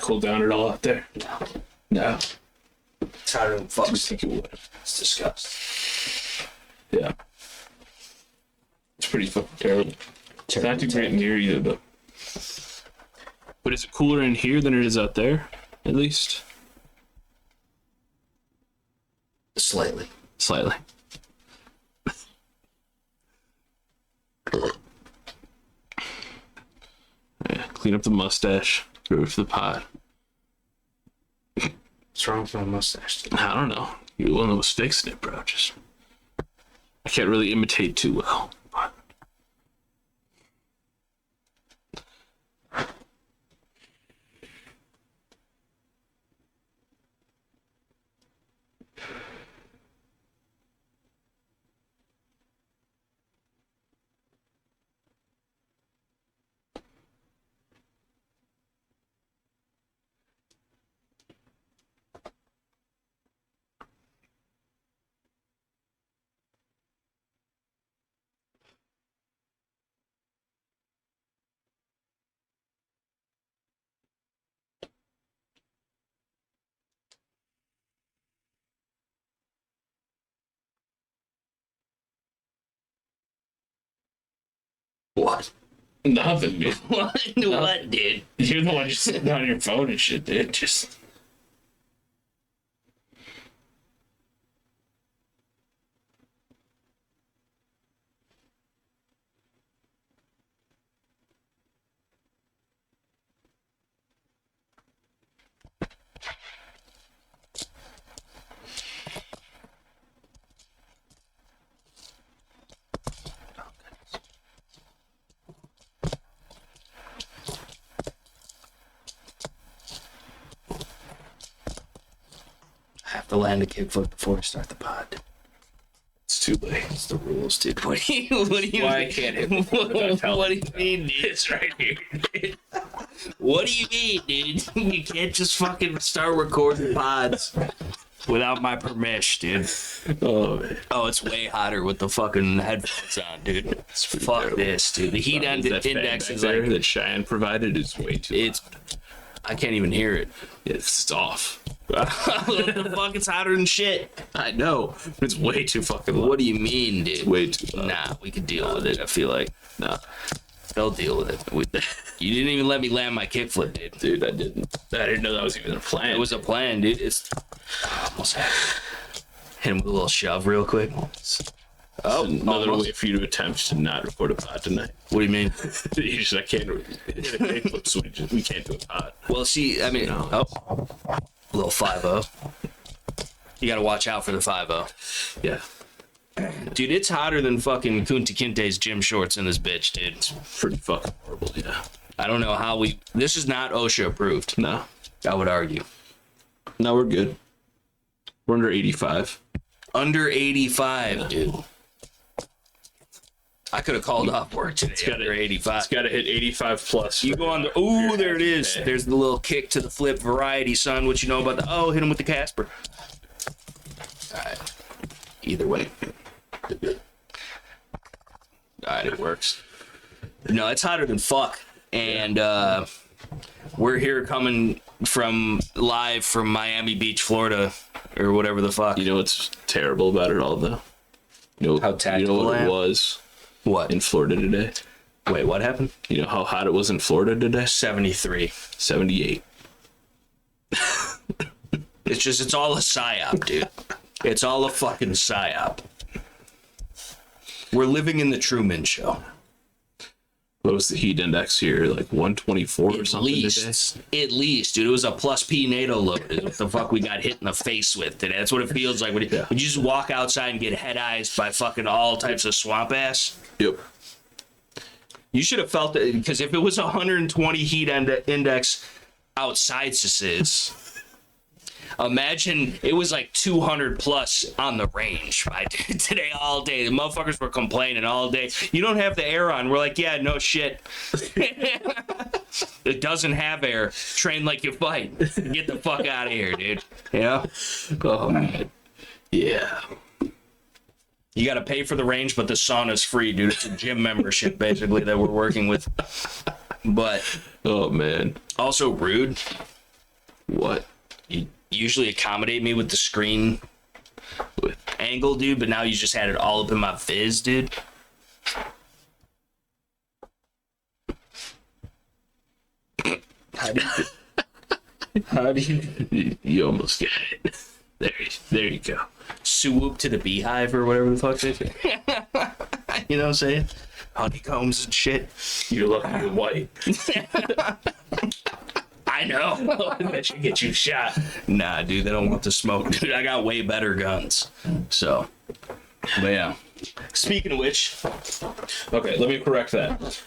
cool down at all out there? No. It's hotter than fuck. I think it would. It's disgusting. Yeah. It's pretty fucking terrible. It's not too great in here either, though. But is it cooler in here than it is out there, at least? Slightly. Slightly. Yeah, clean up the mustache. Go to the pod. What's wrong with my mustache? I don't know. You're the one that was fixing it, bro. Just I can't really imitate too well. But What? nothing, man. What, dude? You're the one just sitting on your phone and shit, dude. Just I have to land a kickflip before we start the pod. it's too late. It's the rules, dude. What do you Why I can't hit before without telling What do you you mean, dude? It's right here. Dude. What do you mean, dude? You can't just fucking start recording pods without my permission, dude. Oh man. Oh, it's way hotter with the fucking headphones on, dude. Fuck terrible. this, dude. The heat That index fan is back there like that Cheyenne provided is way too. it's. I can't even hear it. It's off. What the fuck? It's hotter than shit. I know, but it's way too fucking loud. What do you mean, dude? Way too loud. Nah, we could deal with it. I feel like Nah, they'll deal with it. You didn't even let me land my kickflip, dude. dude, I didn't know that was even a plan. It was a plan, dude. It's almost had hit him with a little shove real quick. Oh, another almost. way for you to attempt to not record a pod tonight. What do you mean? You just, I can't hit a kickflip, so we can't do a pod. Well, see, I mean, No. oh, a little 5-0. You gotta watch out for the 5-0. Yeah, Dude, it's hotter than fucking Kunta Kinte's gym shorts in this bitch, dude. it's pretty fucking horrible. Yeah. I don't know how we... This is not OSHA approved, No, I would argue. no, we're good. We're under 85. Under 85, dude. I could have called off work today under 85. It's got to hit 85 plus. You go on the... Ooh, there it is. There's the little kick to the flip variety, son. What you know about the... Oh, hit him with the Casper. All right. Either way. All right, it works. No, it's hotter than fuck. And we're here coming from live from Miami Beach, Florida, or whatever the fuck. You know what's terrible about it all, though? You know, How tactical you know what I it am? was What? in Florida today? Wait, what happened? You know how hot it was in Florida today? 73. 78. It's just, it's all a psyop, dude. It's all a fucking psyop. We're living in the Truman Show. What was the heat index here? Like 124 or something today? At least, dude. It was a plus P NATO load. Is what the fuck we got hit in the face with today. That's what it feels like when you just walk outside and get head-eyes by fucking all types of swamp ass. Yep. You should have felt it, because if it was 120 heat index outside is, imagine it was like 200 plus on the range right today all day. The motherfuckers were complaining all day. You don't have the air on. We're like, yeah, no shit. It doesn't have air. Train like you fight. Get the fuck out of here, dude. You know? Oh, man. Yeah. You got to pay for the range, but the sauna's free, dude. It's a gym membership, basically, that we're working with. But Oh, man. also rude. What? You usually accommodate me with the screen with angle, dude, but now you just had it all up in my viz, dude. How do you You almost got it. There you go. swoop to the beehive or whatever the fuck they say? You know what I'm saying? Honeycombs and shit. You're lucky you're white. I know. That should get you shot. Nah, dude, they don't want the smoke. Dude, I got way better guns. So, but yeah. Speaking of which, Okay, let me correct that.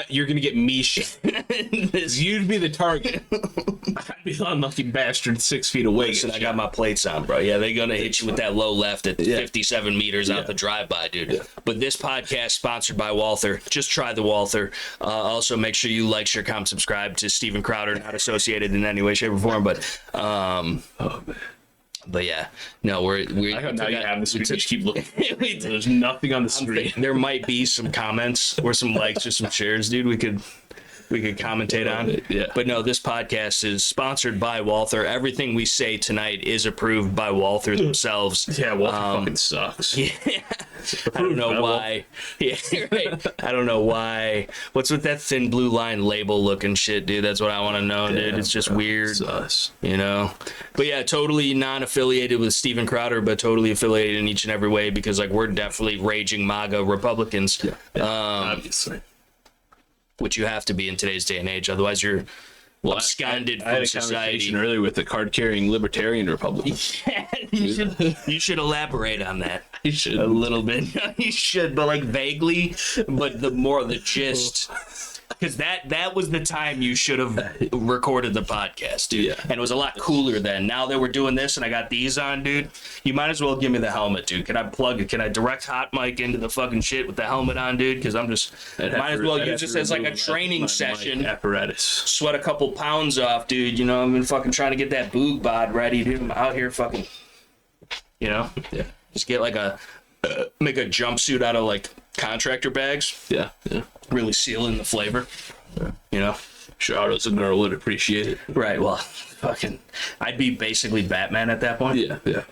You're gonna get me shit. You'd be the target. I'd be the unlucky bastard 6 feet away. listen, I got my plates on, bro. Yeah, they're gonna hit you with that low left at 57 meters out the drive-by, dude. Yeah. But this podcast sponsored by Walther. Just try the Walther. Also, make sure you like, share, comment, subscribe to Steven Crowder. Not associated in any way, shape, or form, but Oh man. But yeah, no, we. I hope now you have this. We just keep looking. There's nothing on the screen. There might be some comments or some likes or some shares, dude. We could commentate on. Yeah. But no, this podcast is sponsored by Walther. Everything we say tonight is approved by Walther themselves. Yeah, Walter fucking sucks. Yeah. I don't know why. Yeah, right. I don't know why. What's with that thin blue line label looking shit, dude? That's what I want to know, dude. It's just weird. It's us. You know? But yeah, totally non-affiliated with Steven Crowder, but totally affiliated in each and every way because, like, we're definitely raging MAGA Republicans. Obviously. Which you have to be in today's day and age. Otherwise, you're absconded I had from a society. conversation earlier with the card-carrying libertarian Republican. You should elaborate on that. You should. A little bit. You should, but like vaguely, but the gist. Because that was the time you should have recorded the podcast, dude. Yeah. And it was a lot cooler then. Now that we're doing this and I got these on, dude, you might as well give me the helmet, dude. Can I direct hot mic into the fucking shit with the helmet on, dude? Because I'm just might as well use this as like a training session. Apparatus. Sweat a couple pounds off, dude. You know, I've been fucking trying to get that boog bod ready, dude. I'm out here fucking, you know? Yeah. Just get like make a jumpsuit out of like contractor bags. Yeah. Yeah. Really seal in the flavor. You know? Charlotte's a girl would appreciate it. Right, well, fucking, I'd be basically Batman at that point. Yeah. Yeah.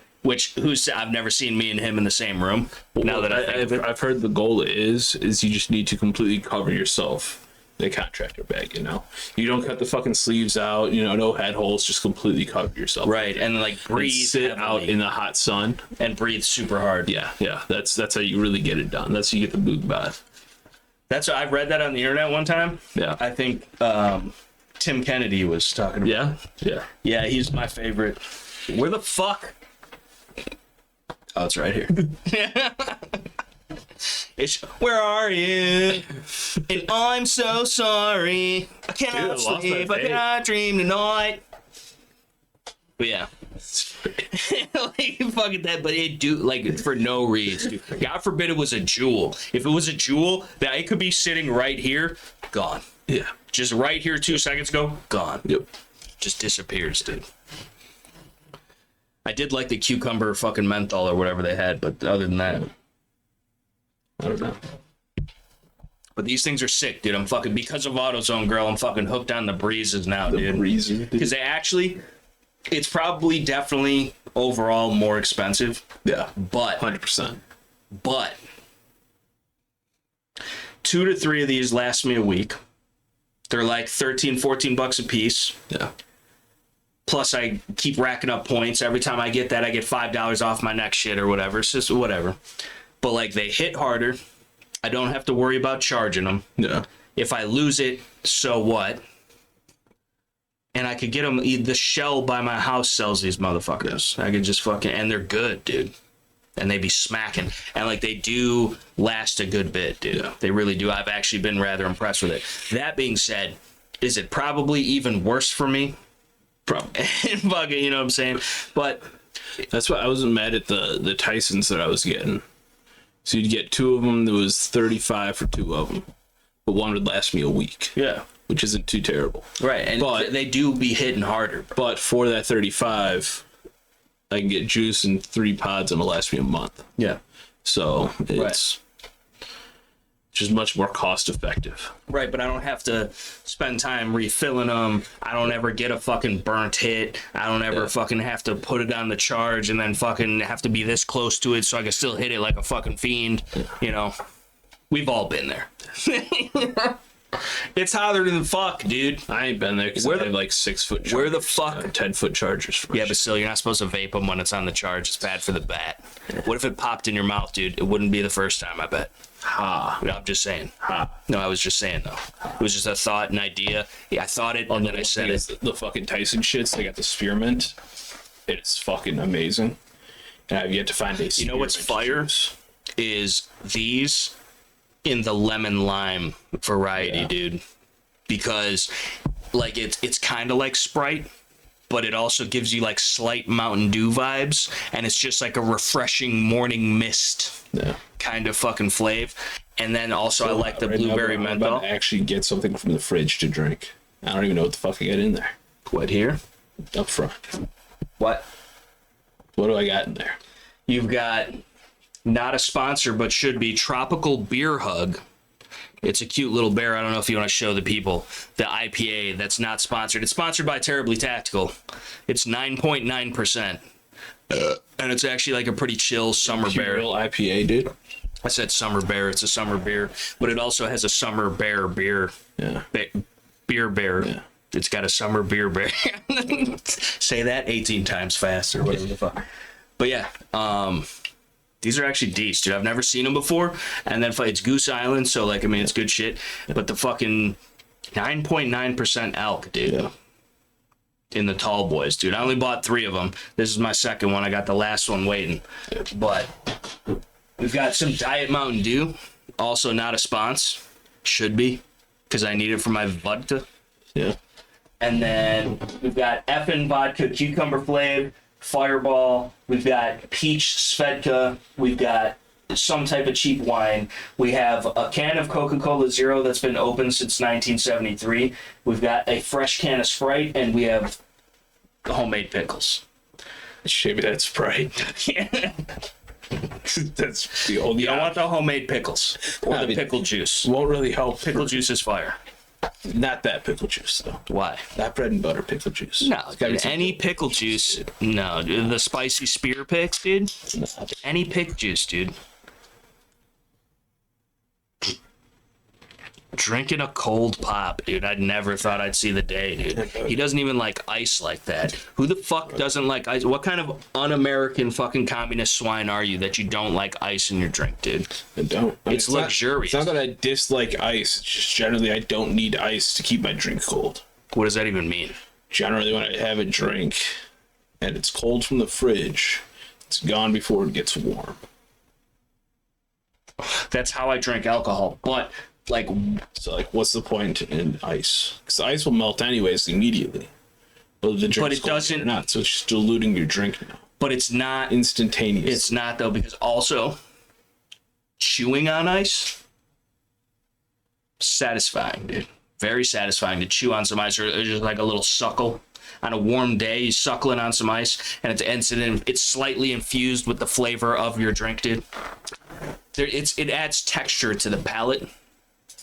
I've never seen me and him in the same room. Now that I think of it. I've heard the goal is you just need to completely cover yourself in a contractor bag, you know? You don't cut the fucking sleeves out, you know, no head holes, just completely cover yourself. Right, and like breathe, and sit out in the hot sun. and breathe super hard. Yeah, that's how you really get it done. That's how you get the boot bath. I've read that on the internet one time. Yeah. I think Tim Kennedy was talking about. Yeah, he's my favorite. Where the fuck? Oh, it's right here. Where are you? And I'm so sorry. I cannot sleep. I cannot dream tonight. But yeah. Like, fucking that, but it do like for no reason. Dude. God forbid it was a jewel. If it was a jewel, that it could be sitting right here, gone. Yeah. Just right here 2 seconds ago, gone. Yep. Just disappears, dude. I did like the cucumber fucking menthol or whatever they had, but other than that, I don't know. but these things are sick, dude. I'm fucking, because of AutoZone, girl, I'm fucking hooked on the breezes now, dude. Because they actually, it's probably definitely overall more expensive. Yeah. But 100%. But 2 to 3 of these last me a week. They're like $13-14 a piece. Yeah. Plus, I keep racking up points. Every time I get that, I get $5 off my next shit or whatever. It's just whatever. But like, they hit harder. I don't have to worry about charging them. Yeah. If I lose it, so what? And I could get them. The Shell by my house sells these motherfuckers. I could just fucking, and they're good, dude. And they be smacking. And like, they do last a good bit, dude. Yeah. They really do. I've actually been rather impressed with it. That being said, is it probably even worse for me? Probably. Fucking, you know what I'm saying? But that's why I wasn't mad at the Tysons that I was getting. So you'd get 2 of them. There was $35 for 2 of them, but one would last me a week. Yeah, which isn't too terrible. Right, and but they do be hitting harder. But for that $35, I can get juice in 3 pods and it'll last me a month. Yeah. So it's which is much more cost effective. Right, but I don't have to spend time refilling them. I don't ever get a fucking burnt hit. I don't ever fucking have to put it on the charge and then fucking have to be this close to it so I can still hit it like a fucking fiend. You know, we've all been there. It's hotter than fuck, dude. I ain't been there because I have like 6 foot chargers. Where the fuck? 10-foot chargers. Yeah, but still, you're not supposed to vape them when it's on the charge. It's bad for the bat. What if it popped in your mouth, dude? It wouldn't be the first time, I bet. Ha. No, I'm just saying. Ha. No, I was just saying, though. It was just a thought, an idea. Yeah, I thought it, and then I said it. The fucking Tyson shits, they got the spearmint. It's fucking amazing. And I've yet to find a You know what's fire? Is these in the lemon lime variety, dude. Because, like, it's kind of like Sprite, but it also gives you, like, slight Mountain Dew vibes, and it's just like a refreshing morning mist kind of fucking flavor. And then also I like the blueberry menthol. I'm about to actually get something from the fridge to drink. I don't even know what the fuck I got in there. What, here? Up front. What? What do I got in there? You've got, not a sponsor, but should be, Tropical Beer Hug. It's a cute little bear. I don't know if you want to show the people the IPA that's not sponsored. It's sponsored by Terribly Tactical. It's 9.9%. And it's actually like a pretty chill summer bear. Real IPA, dude. I said summer bear. It's a summer beer, but it also has a summer bear beer. Yeah. Beer bear. Yeah. It's got a summer beer bear. Say that 18 times faster. Whatever the fuck. But yeah, these are actually decent, dude. I've never seen them before. And then it's Goose Island, so, like, I mean, it's good shit. But the fucking 9.9% elk, dude. Yeah. In the tall boys, dude. I only bought 3 of them. This is my second one. I got the last one waiting. But we've got some Diet Mountain Dew. Also not a sponsor. Should be, because I need it for my vodka. Yeah. And then we've got effing vodka, cucumber flavor, Fireball. We've got peach Svedka. We've got some type of cheap wine. We have a can of Coca-Cola Zero that's been open since 1973. We've got a fresh can of Sprite, and we have homemade pickles. Maybe that's Sprite. That's the old. You don't want the homemade pickles or the pickle juice. Won't really help. Pickle juice is fire. Not that pickle juice though. Why? Not bread and butter pickle juice. No, dude, any pickle juice. No, dude, the spicy spear picks, dude. No. Any pick juice, dude. Drinking a cold pop, dude. I'd never thought I'd see the day, dude. He doesn't even like ice like that. Who the fuck doesn't like ice? What kind of un-American fucking communist swine are you that you don't like ice in your drink, dude? I don't. It's luxurious. It's not that I dislike ice. It's just generally I don't need ice to keep my drink cold. What does that even mean? Generally, when I have a drink and it's cold from the fridge, it's gone before it gets warm. That's how I drink alcohol, but like, so like, what's the point in ice? Because the ice will melt anyways immediately. But the drink's it doesn't. Not, so it's just diluting your drink now. But it's not instantaneous. It's not though, because also chewing on ice, satisfying, dude. Very satisfying to chew on some ice, or just like a little suckle. On a warm day, you suckling on some ice, and it's slightly infused with the flavor of your drink, dude. It adds texture to the palate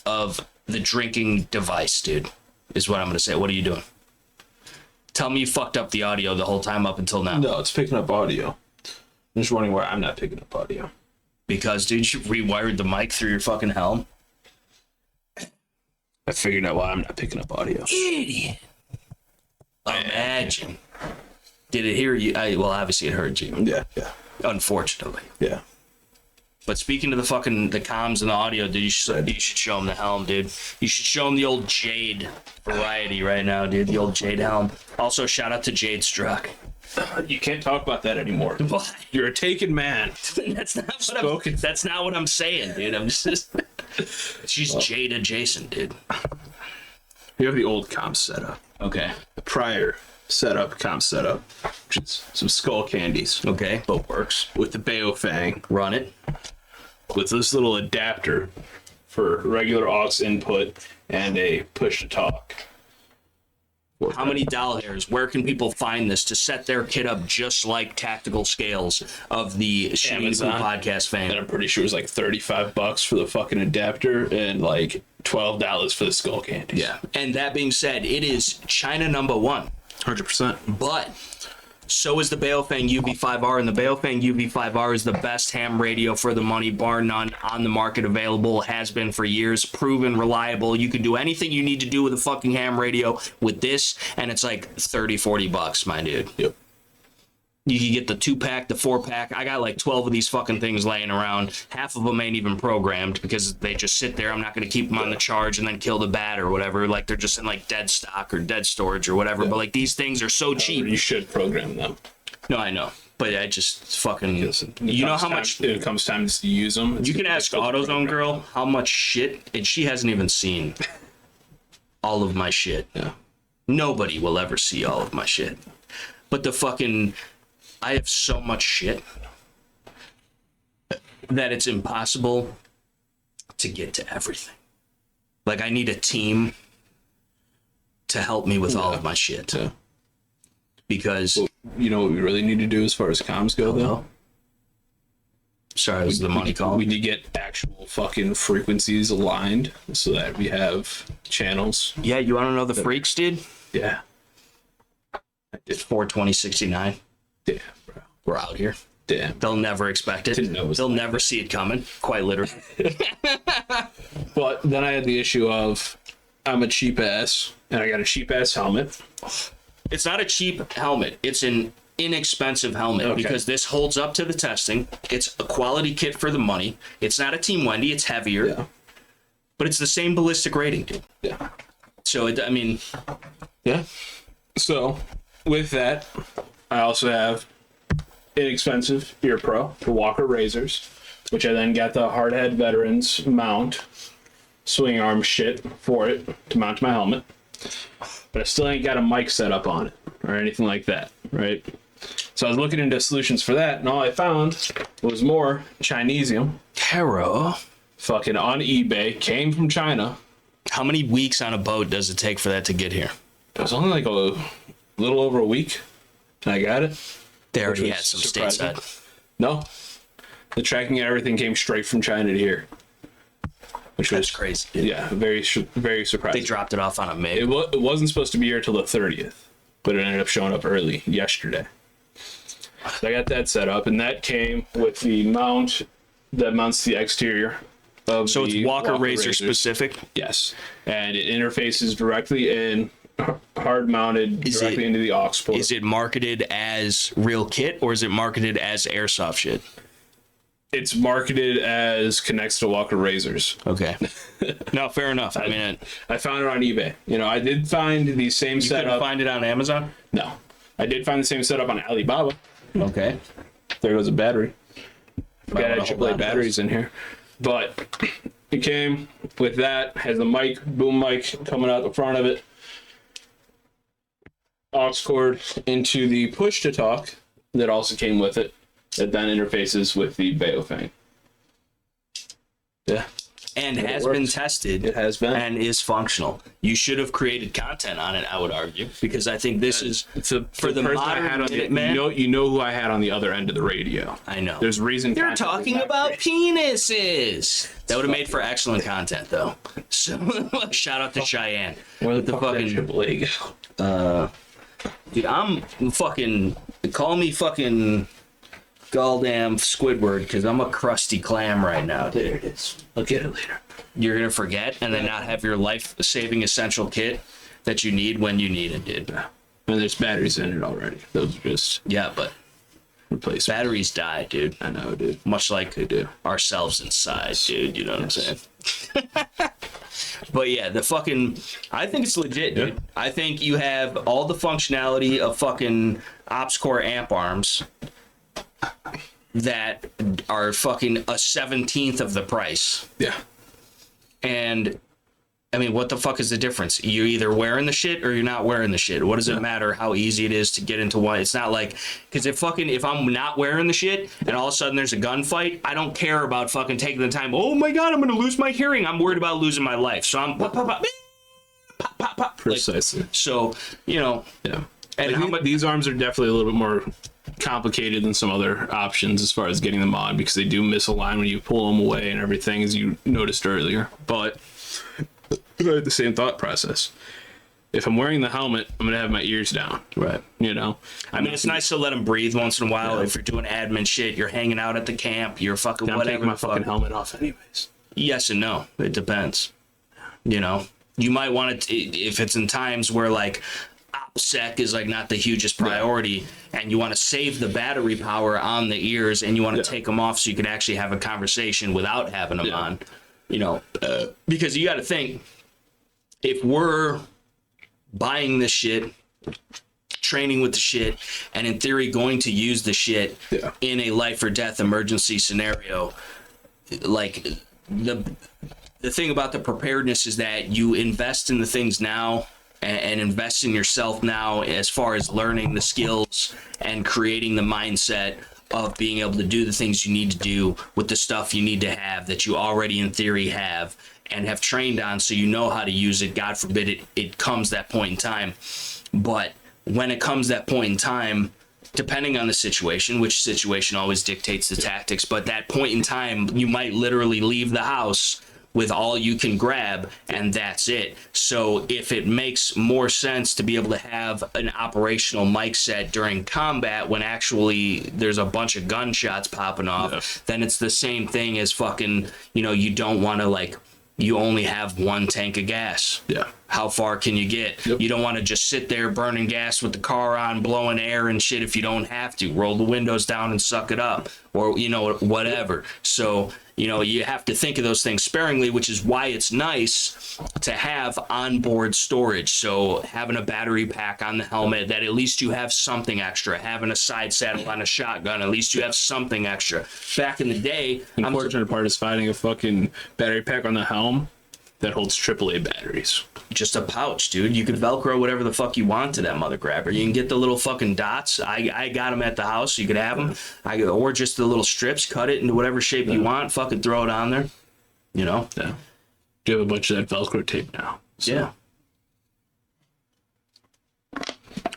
of the drinking device, dude, is what I'm going to say. What are you doing? Tell me you fucked up the audio the whole time up until now. No, it's picking up audio. I'm just wondering why I'm not picking up audio. Because, dude, you rewired the mic through your fucking helm. I figured out why I'm not picking up audio. Idiot. Imagine. Did it hear you? Well, obviously it heard you. Yeah. Unfortunately. Yeah. But speaking to the comms and the audio, dude, you should show him the helm, dude. You should show him the old Jade variety right now, dude. The old Jade helm. Also, shout out to Jade Struck. You can't talk about that anymore. Why? You're a taken man. That's not what I'm saying, dude. I'm just. She's Jade adjacent, dude. You have the old comms setup. Okay. The prior comms setup, which is some skull candies. Okay. But works with the Baofang. Run it. With this little adapter for regular aux input and a push to talk. How many doll hairs? Where can people find this to set their kit up just like Tactical Scales of the Shooting the Poop podcast fame? And I'm pretty sure it's like $35 for the fucking adapter and like $12 for the skull candy. Yeah. And that being said, it is China #1. 100%. But so is the Baofeng UV5R, and the Baofeng UV5R is the best ham radio for the money, bar none, on the market available, has been for years, proven, reliable. You can do anything you need to do with a fucking ham radio with this, and it's like $30-$40, my dude. Yep. You can get the 2-pack, the 4-pack. I got like 12 of these fucking things laying around. Half of them ain't even programmed because they just sit there. I'm not going to keep them on the charge and then kill the bat or whatever. Like they're just in like dead stock or dead storage or whatever. But like these things are so cheap. You should program them. No, I know. But I just fucking... You know how much... It comes time to use them. You can ask AutoZone Girl how much shit, and she hasn't even seen all of my shit. Yeah. Nobody will ever see all of my shit. But the fucking... I have so much shit that it's impossible to get to everything. Like, I need a team to help me with all of my shit. Yeah. Because... Well, you know what we really need to do as far as comms go, though? Sorry, was the money call? We need to get actual fucking frequencies aligned so that we have channels. Yeah, you want to know the freaks, dude? Yeah. It's 42069. Damn, bro. We're out here. Damn. They'll never expect it. Didn't know it was They'll like never see it coming, quite literally. But then I had the issue of I'm a cheap ass and I got a cheap ass helmet. It's not a cheap helmet. It's an inexpensive helmet because this holds up to the testing. It's a quality kit for the money. It's not a Team Wendy. It's heavier. Yeah. But it's the same ballistic rating, dude. Yeah. So, Yeah. So, with that, I also have inexpensive Ear Pro for Walker razors, which I then got the Hardhead Veterans mount, swing arm shit for it to mount my helmet. But I still ain't got a mic set up on it or anything like that, right? So I was looking into solutions for that, and all I found was more Chinesium. Terra. Fucking on eBay, came from China. How many weeks on a boat does it take for that to get here? It was only like a little over a week, and I got it. They already was had some surprising. stateside. No, the tracking and everything came straight from China to here, which That's was crazy, dude. Yeah, very surprising. They dropped it off on a MiG. It wasn't supposed to be here till the 30th, but it ended up showing up early yesterday. So I got that set up, and that came with the mount that mounts the exterior of So the it's Walker Razor razors. specific? Yes, and it interfaces directly in, hard mounted directly into the aux port. Is it marketed as real kit or is it marketed as airsoft shit? It's marketed as connects to Walker razors. Okay. No, fair enough. I mean, I found it on eBay. You know, I did find the same you setup. couldn't find it on Amazon? No, I did find the same setup on Alibaba. Okay. There goes a battery. Might Got wanna hold on AAA to batteries in here, but it came with that. Has a mic, boom mic coming out the front of it. Aux cord into the push to talk that also came with it. That then interfaces with the Baofeng. Yeah. And It has works. been tested. It has been. And is functional. You should have created content on it, I would argue, because I think this is for the person modern I had on the, man. you know who I had on the other end of the radio. I know. There's reason You're content was talking not about created. penises. That would have made for excellent content, though. So shout out to Cheyenne. Where With the fuck did fucking AAA go? dude, I'm fucking call me fucking goddamn Squidward because I'm a crusty clam right now. There it is. I'll get it later. You're gonna forget and then not have your life-saving essential kit that you need when you need it, dude. And there's batteries in it already. Those are just Yeah, but replacements. batteries die, dude. I know, dude. Much like They do. ourselves inside, dude. You know what I'm saying? But yeah, the fucking, I think it's legit, dude. Yeah. I think you have all the functionality of fucking Ops Core amp arms that are fucking a 17th of the price. Yeah. And I mean, what the fuck is the difference? You're either wearing the shit or you're not wearing the shit. What does it matter how easy it is to get into one? It's not like, because if I'm not wearing the shit and all of a sudden there's a gunfight, I don't care about fucking taking the time. Oh my God, I'm going to lose my hearing. I'm worried about losing my life. So I'm pop, pop, pop, pop, pop, pop. Precisely. Like, so, you know. Yeah. And I think these arms are definitely a little bit more complicated than some other options as far as getting them on, because they do misalign when you pull them away and everything, as you noticed earlier. But the same thought process. If I'm wearing the helmet, I'm going to have my ears down. Right. You know? I mean, it's nice to let them breathe once in a while. Yeah. If you're doing admin shit, you're hanging out at the camp, you're fucking I'm whatever. taking my fucking helmet off anyways. Yes and no. It depends. You know? You might want to, if it's in times where, like, OPSEC is, like, not the hugest priority, and you want to save the battery power on the ears, and you want to take them off so you can actually have a conversation without having them on. You know? Because you got to think, if we're buying this shit, training with the shit, and in theory going to use the shit in a life or death emergency scenario, like the thing about the preparedness is that you invest in the things now and invest in yourself now as far as learning the skills and creating the mindset of being able to do the things you need to do with the stuff you need to have that you already in theory have and have trained on, so you know how to use it. God forbid it comes that point in time. But when it comes that point in time, depending on the situation, which situation always dictates the tactics, but that point in time, you might literally leave the house with all you can grab, and that's it. So if it makes more sense to be able to have an operational mic set during combat when actually there's a bunch of gunshots popping off, then it's the same thing as fucking, you know, you don't want to, like, you only have one tank of gas. Yeah. How far can you get? Yep. You don't want to just sit there burning gas with the car on, blowing air and shit if you don't have to. Roll the windows down and suck it up, or, you know, whatever. So, you know, you have to think of those things sparingly, which is why it's nice to have onboard storage. So having a battery pack on the helmet, that at least you have something extra. Having a side saddle on a shotgun, at least you have something extra. Back in the day, the unfortunate part is finding a fucking battery pack on the helm that holds AAA batteries. Just a pouch, dude. You can Velcro whatever the fuck you want to that mother grabber. You can get the little fucking dots. I got them at the house, so you could have them. Or just the little strips, cut it into whatever shape you want, fucking throw it on there. You know? Yeah. Do you have a bunch of that Velcro tape now? So. Yeah.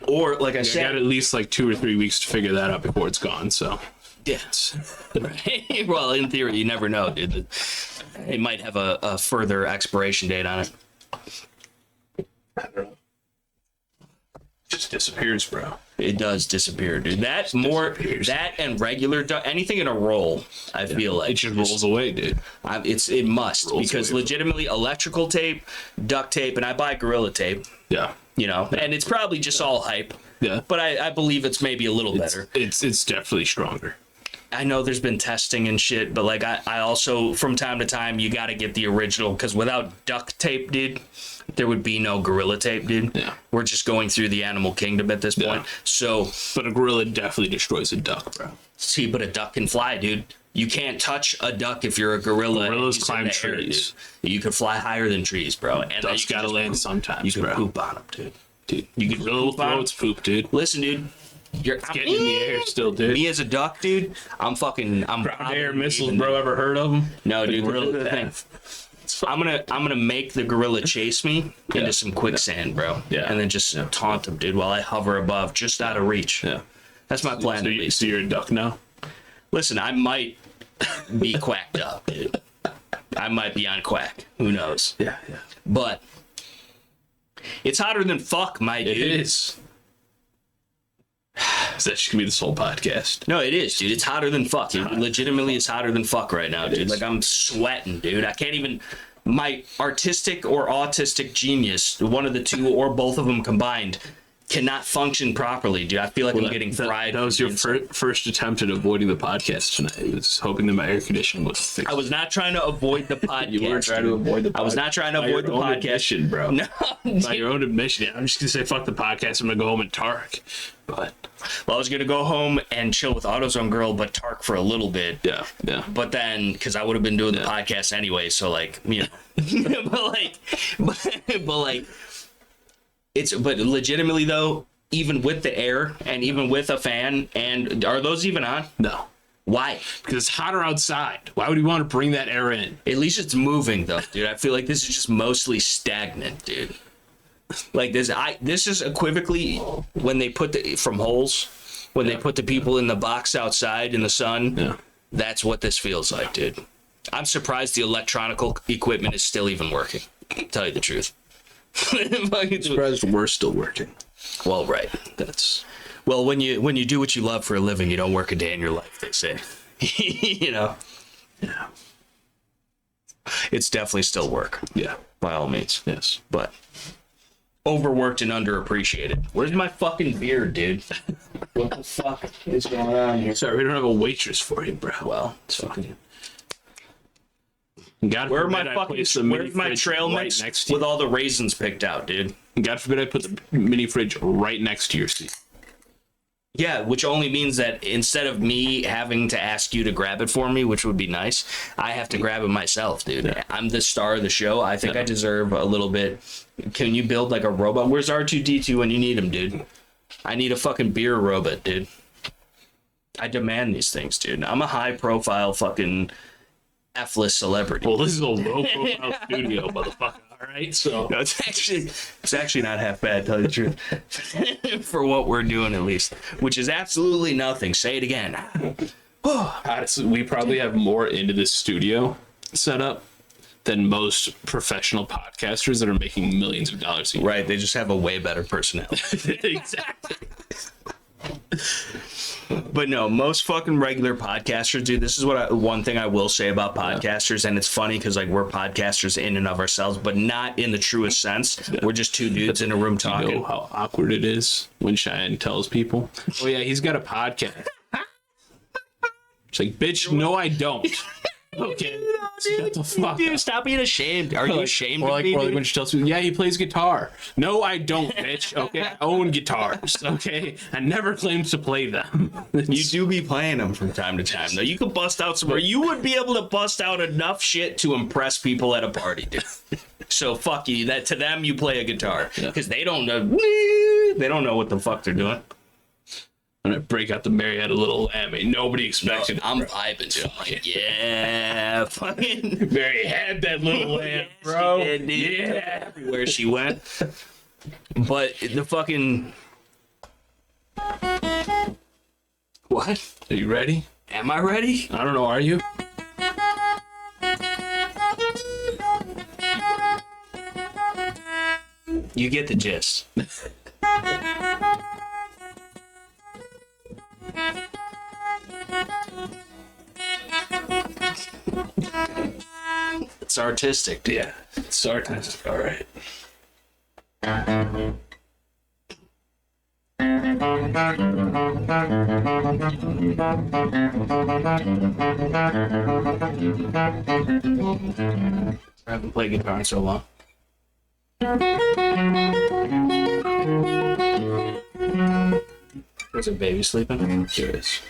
Or, like I said, got at least like 2 or 3 weeks to figure that out before it's gone, so. Yes. Right. Well, in theory, you never know, dude. It might have a further expiration date on it. I don't know. It just disappears, bro. It does disappear, dude. That and regular anything in a roll, I feel like it just rolls away, dude. It must, because legitimately electrical tape, duct tape, and I buy Gorilla tape. Yeah. You know, and it's probably just all hype. Yeah. But I believe it's maybe a little better. It's definitely stronger. I know there's been testing and shit, but like I also, from time to time, you got to get the original, because without duct tape, dude, there would be no Gorilla tape, dude. Yeah. We're just going through the animal kingdom at this point. So, but a gorilla definitely destroys a duck, bro. See, but a duck can fly, dude. You can't touch a duck if you're a gorilla. Gorillas climb trees. You can fly higher than trees, bro. And ducks gotta land sometimes, you bro. You can poop on them, dude. Dude, you can really throw its poop, dude. Listen, dude. It's getting in the air still, dude. Me as a duck, dude, I'm ground air missiles, bro. Ever heard of them? No, dude. The thing. I'm gonna make the gorilla chase me into some quicksand, bro. Yeah. And then just taunt him, dude, while I hover above, just out of reach. Yeah. That's my plan. So you're a duck now? Listen, I might be quacked up, dude. I might be on quack. Who knows? Yeah. But it's hotter than fuck, my dude. It is. So that should be this whole podcast. No, it is, dude. It's hotter than fuck. Legitimately, it's hotter than fuck right now, dude. Like, I'm sweating, dude. I can't even... My artistic or autistic genius, one of the two or both of them combined, cannot function properly, dude. I feel like I'm getting fried. That was your first attempt at avoiding the podcast tonight. I was hoping that my air conditioning was fixed. I was not trying to avoid the podcast. You were trying to avoid the podcast. I was not trying to avoid the podcast. Admission, bro. No. By your own admission. I'm just going to say, fuck the podcast. I'm going to go home and Tark. But... Well, I was going to go home and chill with AutoZone Girl, but Tark for a little bit. Yeah. But then, because I would have been doing the podcast anyway, so, like, you know. but legitimately, though, even with the air and even with a fan, and are those even on? No. Why? Because it's hotter outside. Why would you want to bring that air in? At least it's moving, though, dude. I feel like this is just mostly stagnant, dude. Like this is equivocally when they put from holes, when they put the people in the box outside in the sun. Yeah. That's what this feels like, dude. I'm surprised the electronic equipment is still even working. To tell you the truth. I'm surprised we're still working. Well, right. Well, when you do what you love for a living, you don't work a day in your life, they say. You know. Yeah. It's definitely still work. Yeah. By all means. Yes. But overworked and underappreciated. Where's my fucking beard, dude? What the fuck is going on here? Sorry, we don't have a waitress for you, bro. Well, it's fucking. Where's Where's my trail mix with all the raisins picked out, dude? God forbid I put the mini fridge right next to your seat. Yeah, which only means that instead of me having to ask you to grab it for me, which would be nice, I have to grab it myself, dude. Yeah. I'm the star of the show. I think I deserve a little bit. Can you build like a robot? Where's R2-D2 when you need him, dude? I need a fucking beer robot, dude. I demand these things, dude. I'm a high-profile fucking F-list celebrity. Well, this is a low-profile studio, motherfucker. All right, so no, it's actually not half bad, tell you the truth, for what we're doing at least, which is absolutely nothing. Say it again. We probably have more into this studio setup than most professional podcasters that are making millions of dollars a year. Right, they just have a way better personality. Exactly. But no, most fucking regular podcasters, dude, this is one thing I will say about podcasters, and it's funny because like we're podcasters in and of ourselves, but not in the truest sense. We're just two dudes in a room talking. You know how awkward it is when Cheyenne tells people, oh yeah, he's got a podcast. It's like, bitch, no I don't. Okay. Shut the fuck Dude, up. stop being ashamed. Are you ashamed or of like, me? Or like when she tells me, yeah, he plays guitar. No, I don't, bitch. Okay, I own guitars. Okay, I never claimed to play them. You do be playing them from time to time, though. You could bust out some. You would be able to bust out enough shit to impress people at a party, dude. So fuck you. That to them, you play a guitar because they don't know. They don't know what the fuck they're doing. When I break out the Marietta Little Lamb, nobody expected. I'm vibing, dude. I'm like, yeah, fucking. Mary had that little lamb, bro. She did, dude. Yeah, everywhere she went. But the fucking. What? Are you ready? Am I ready? I don't know. Are you? You get the gist. It's artistic, dude. Yeah, it's artistic. All right. I haven't played guitar in so long. Was it baby sleeping? Here it is.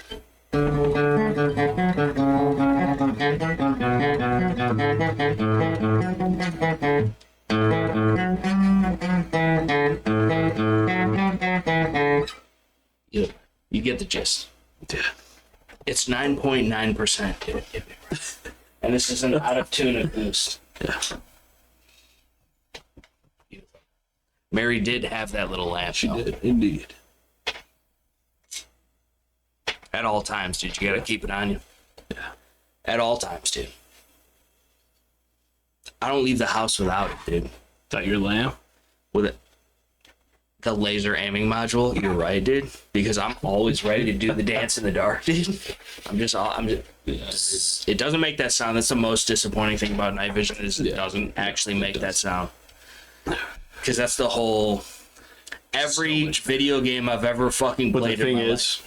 You get the gist. Yeah. It's 9.9%, dude. And this is an out of tune acoustic. Yeah. Mary did have that little lamp. She did, indeed. At all times, dude. You gotta keep it on you. Yeah. At all times, dude. I don't leave the house without it, dude. Is that your lamb? With it. The laser aiming module, you're right, dude. Because I'm always ready to do the dance in the dark, dude. I'm just it doesn't make that sound. That's the most disappointing thing about night vision is it doesn't actually make that sound. Because that's the whole every video game I've ever fucking played. But the thing is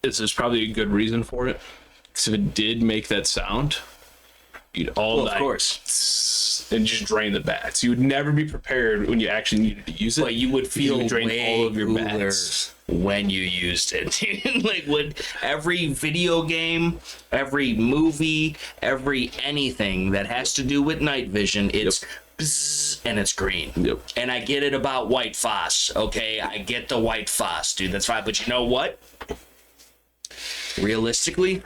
there's probably a good reason for it. Because if it did make that sound, you'd all night, of course, and just drain the bats. You would never be prepared when you actually needed to use it. But you would feel drain way all of your cooler bats when you used it. Like when every video game, every movie, every anything that has to do with night vision, it's bzzz, and it's green. Yep. And I get it about white phos. Okay, I get the white phos, dude. That's fine. But you know what? Realistically,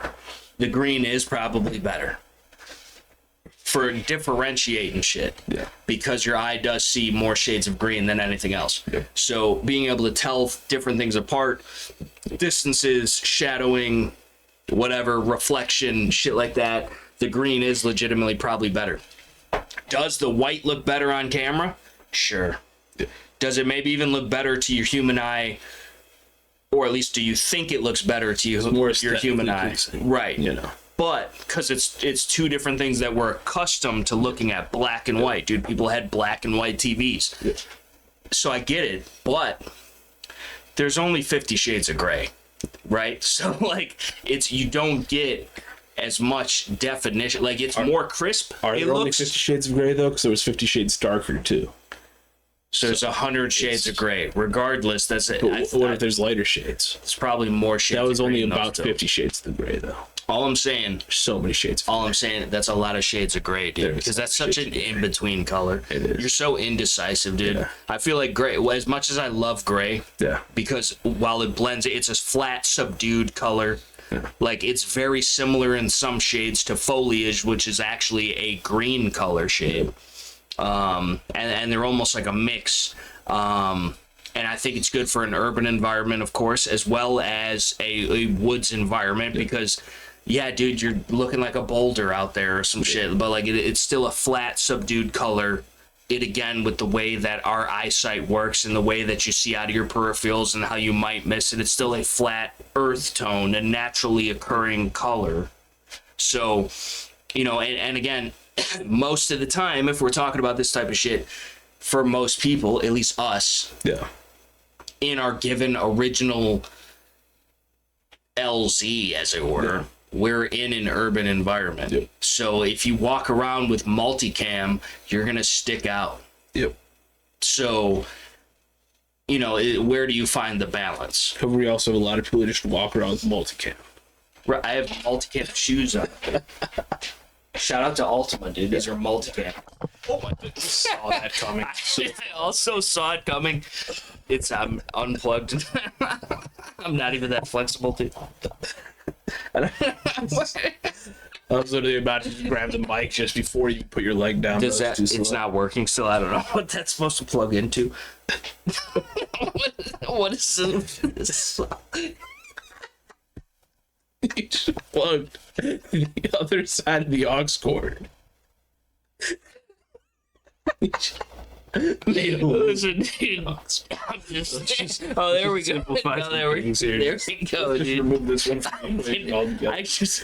the green is probably better for differentiating shit. Yeah. Because your eye does see more shades of green than anything else. Yeah. So being able to tell different things apart, distances, shadowing, whatever, reflection, shit like that, the green is legitimately probably better. Does the white look better on camera? Sure. Yeah. Does it maybe even look better to your human eye? Or at least do you think it looks better to you, your human eye? Right. You know. But because it's two different things that we're accustomed to looking at, black and white. Dude, people had black and white TVs. Yeah. So I get it, but there's only 50 shades of gray, right? So like you don't get as much definition. Like it's more crisp. Are there only 50 shades of gray though? Because there was 50 shades darker too. So there's 100 shades of gray. Regardless, that's it. What if there's lighter shades? It's probably more shades. That was of gray only than about those, 50 shades of gray though. All I'm saying. There's so many shades. All I'm saying, that's a lot of shades of gray, dude. Because that's such an in-between color. It is. You're so indecisive, dude. Yeah. I feel like gray, as much as I love gray, Yeah. because while it blends, it's a flat, subdued color. Yeah. Like, it's very similar in some shades to foliage, which is actually a green color shade. And they're almost like a mix. And I think it's good for an urban environment, of course, as well as a woods environment, because... Yeah, dude, you're looking like a boulder out there or some shit, but like it's still a flat, subdued color. It again, with the way that our eyesight works and the way that you see out of your peripherals and how you might miss it, it's still a flat earth tone, a naturally occurring color. So, you know, and again, most of the time, if we're talking about this type of shit, for most people, at least us, Yeah. in our given original LZ, as it were. Yeah. We're in an urban environment. Yep. So if you walk around with multicam, you're going to stick out. Yep. So, you know, where do you find the balance? But we also have a lot of people who just walk around with multicam. Right, I have multicam shoes on. Shout out to Ultima, dude. These are multicam. Oh my goodness. Saw that coming. I also saw it coming. I'm unplugged. I'm not even that flexible, dude. I was literally about to just grab the mic just before you put your leg down. It's not working still? I don't know what that's supposed to plug into. What is this? You just plugged the other side of the aux cord. Listen, dude. I'm just. Oh, there we go. No, there we go, dude. Remove this one from the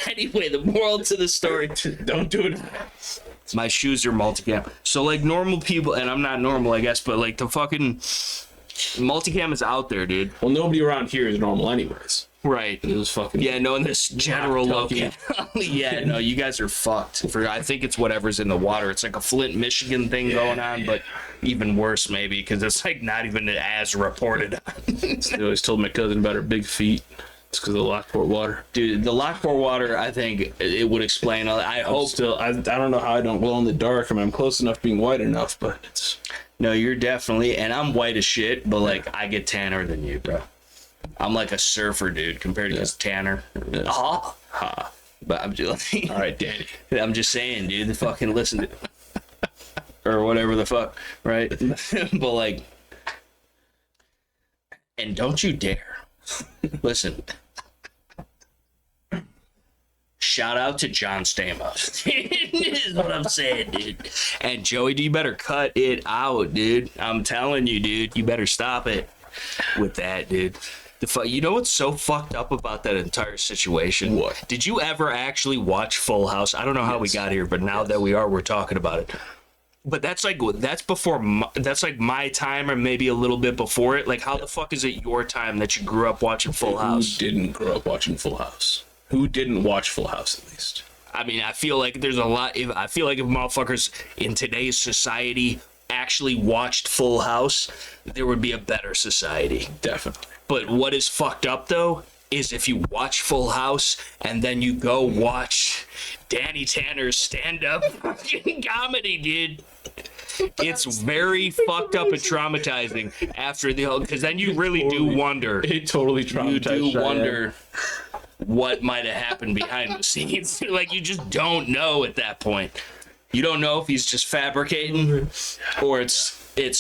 Anyway, the moral to the story. Don't do it. My shoes are multicam. So, like, normal people, and I'm not normal, I guess, but, like, the fucking multicam is out there, dude. Well, nobody around here is normal anyways. Right. It was fucking... Yeah, no, in this general location. Yeah, no, you guys are fucked. I think it's whatever's in the water. It's like a Flint, Michigan thing going on, but even worse maybe, because it's like not even as reported on. I always told my cousin about her big feet. It's because of the Lockport water. Dude, the Lockport water, I think it would explain all that. I don't know how I don't glow in the dark. I mean, I'm close enough being white enough, but it's... No, you're definitely... And I'm white as shit, but, like, I get tanner than you, bro. I'm like a surfer, dude, compared to this tanner. Ha. But I'm just like... All right, Danny. I'm just saying, dude, fucking listen to... or whatever the fuck, right? But, like... And don't you dare... Listen... Shout out to John Stamos. This is what I'm saying, dude. And Joey, you better cut it out, dude. I'm telling you, dude. You better stop it with that, dude. You know what's so fucked up about that entire situation? What? Did you ever actually watch Full House? I don't know how we got here, but now that we are, we're talking about it. But that's before, that's like my time or maybe a little bit before it. Like, how the fuck is it your time that you grew up watching Full House? Who didn't grow up watching Full House? Who didn't watch Full House, at least? I mean, I feel like there's a lot. I feel like if motherfuckers in today's society actually watched Full House, there would be a better society. Definitely. But what is fucked up, though, is if you watch Full House and then you go watch Danny Tanner's stand-up fucking comedy, dude. It's very fucked up and traumatizing after the whole... Because then you really do wonder. It totally traumatized. You do wonder... what might have happened behind the scenes. Like, you just don't know at that point. You don't know if he's just fabricating or it's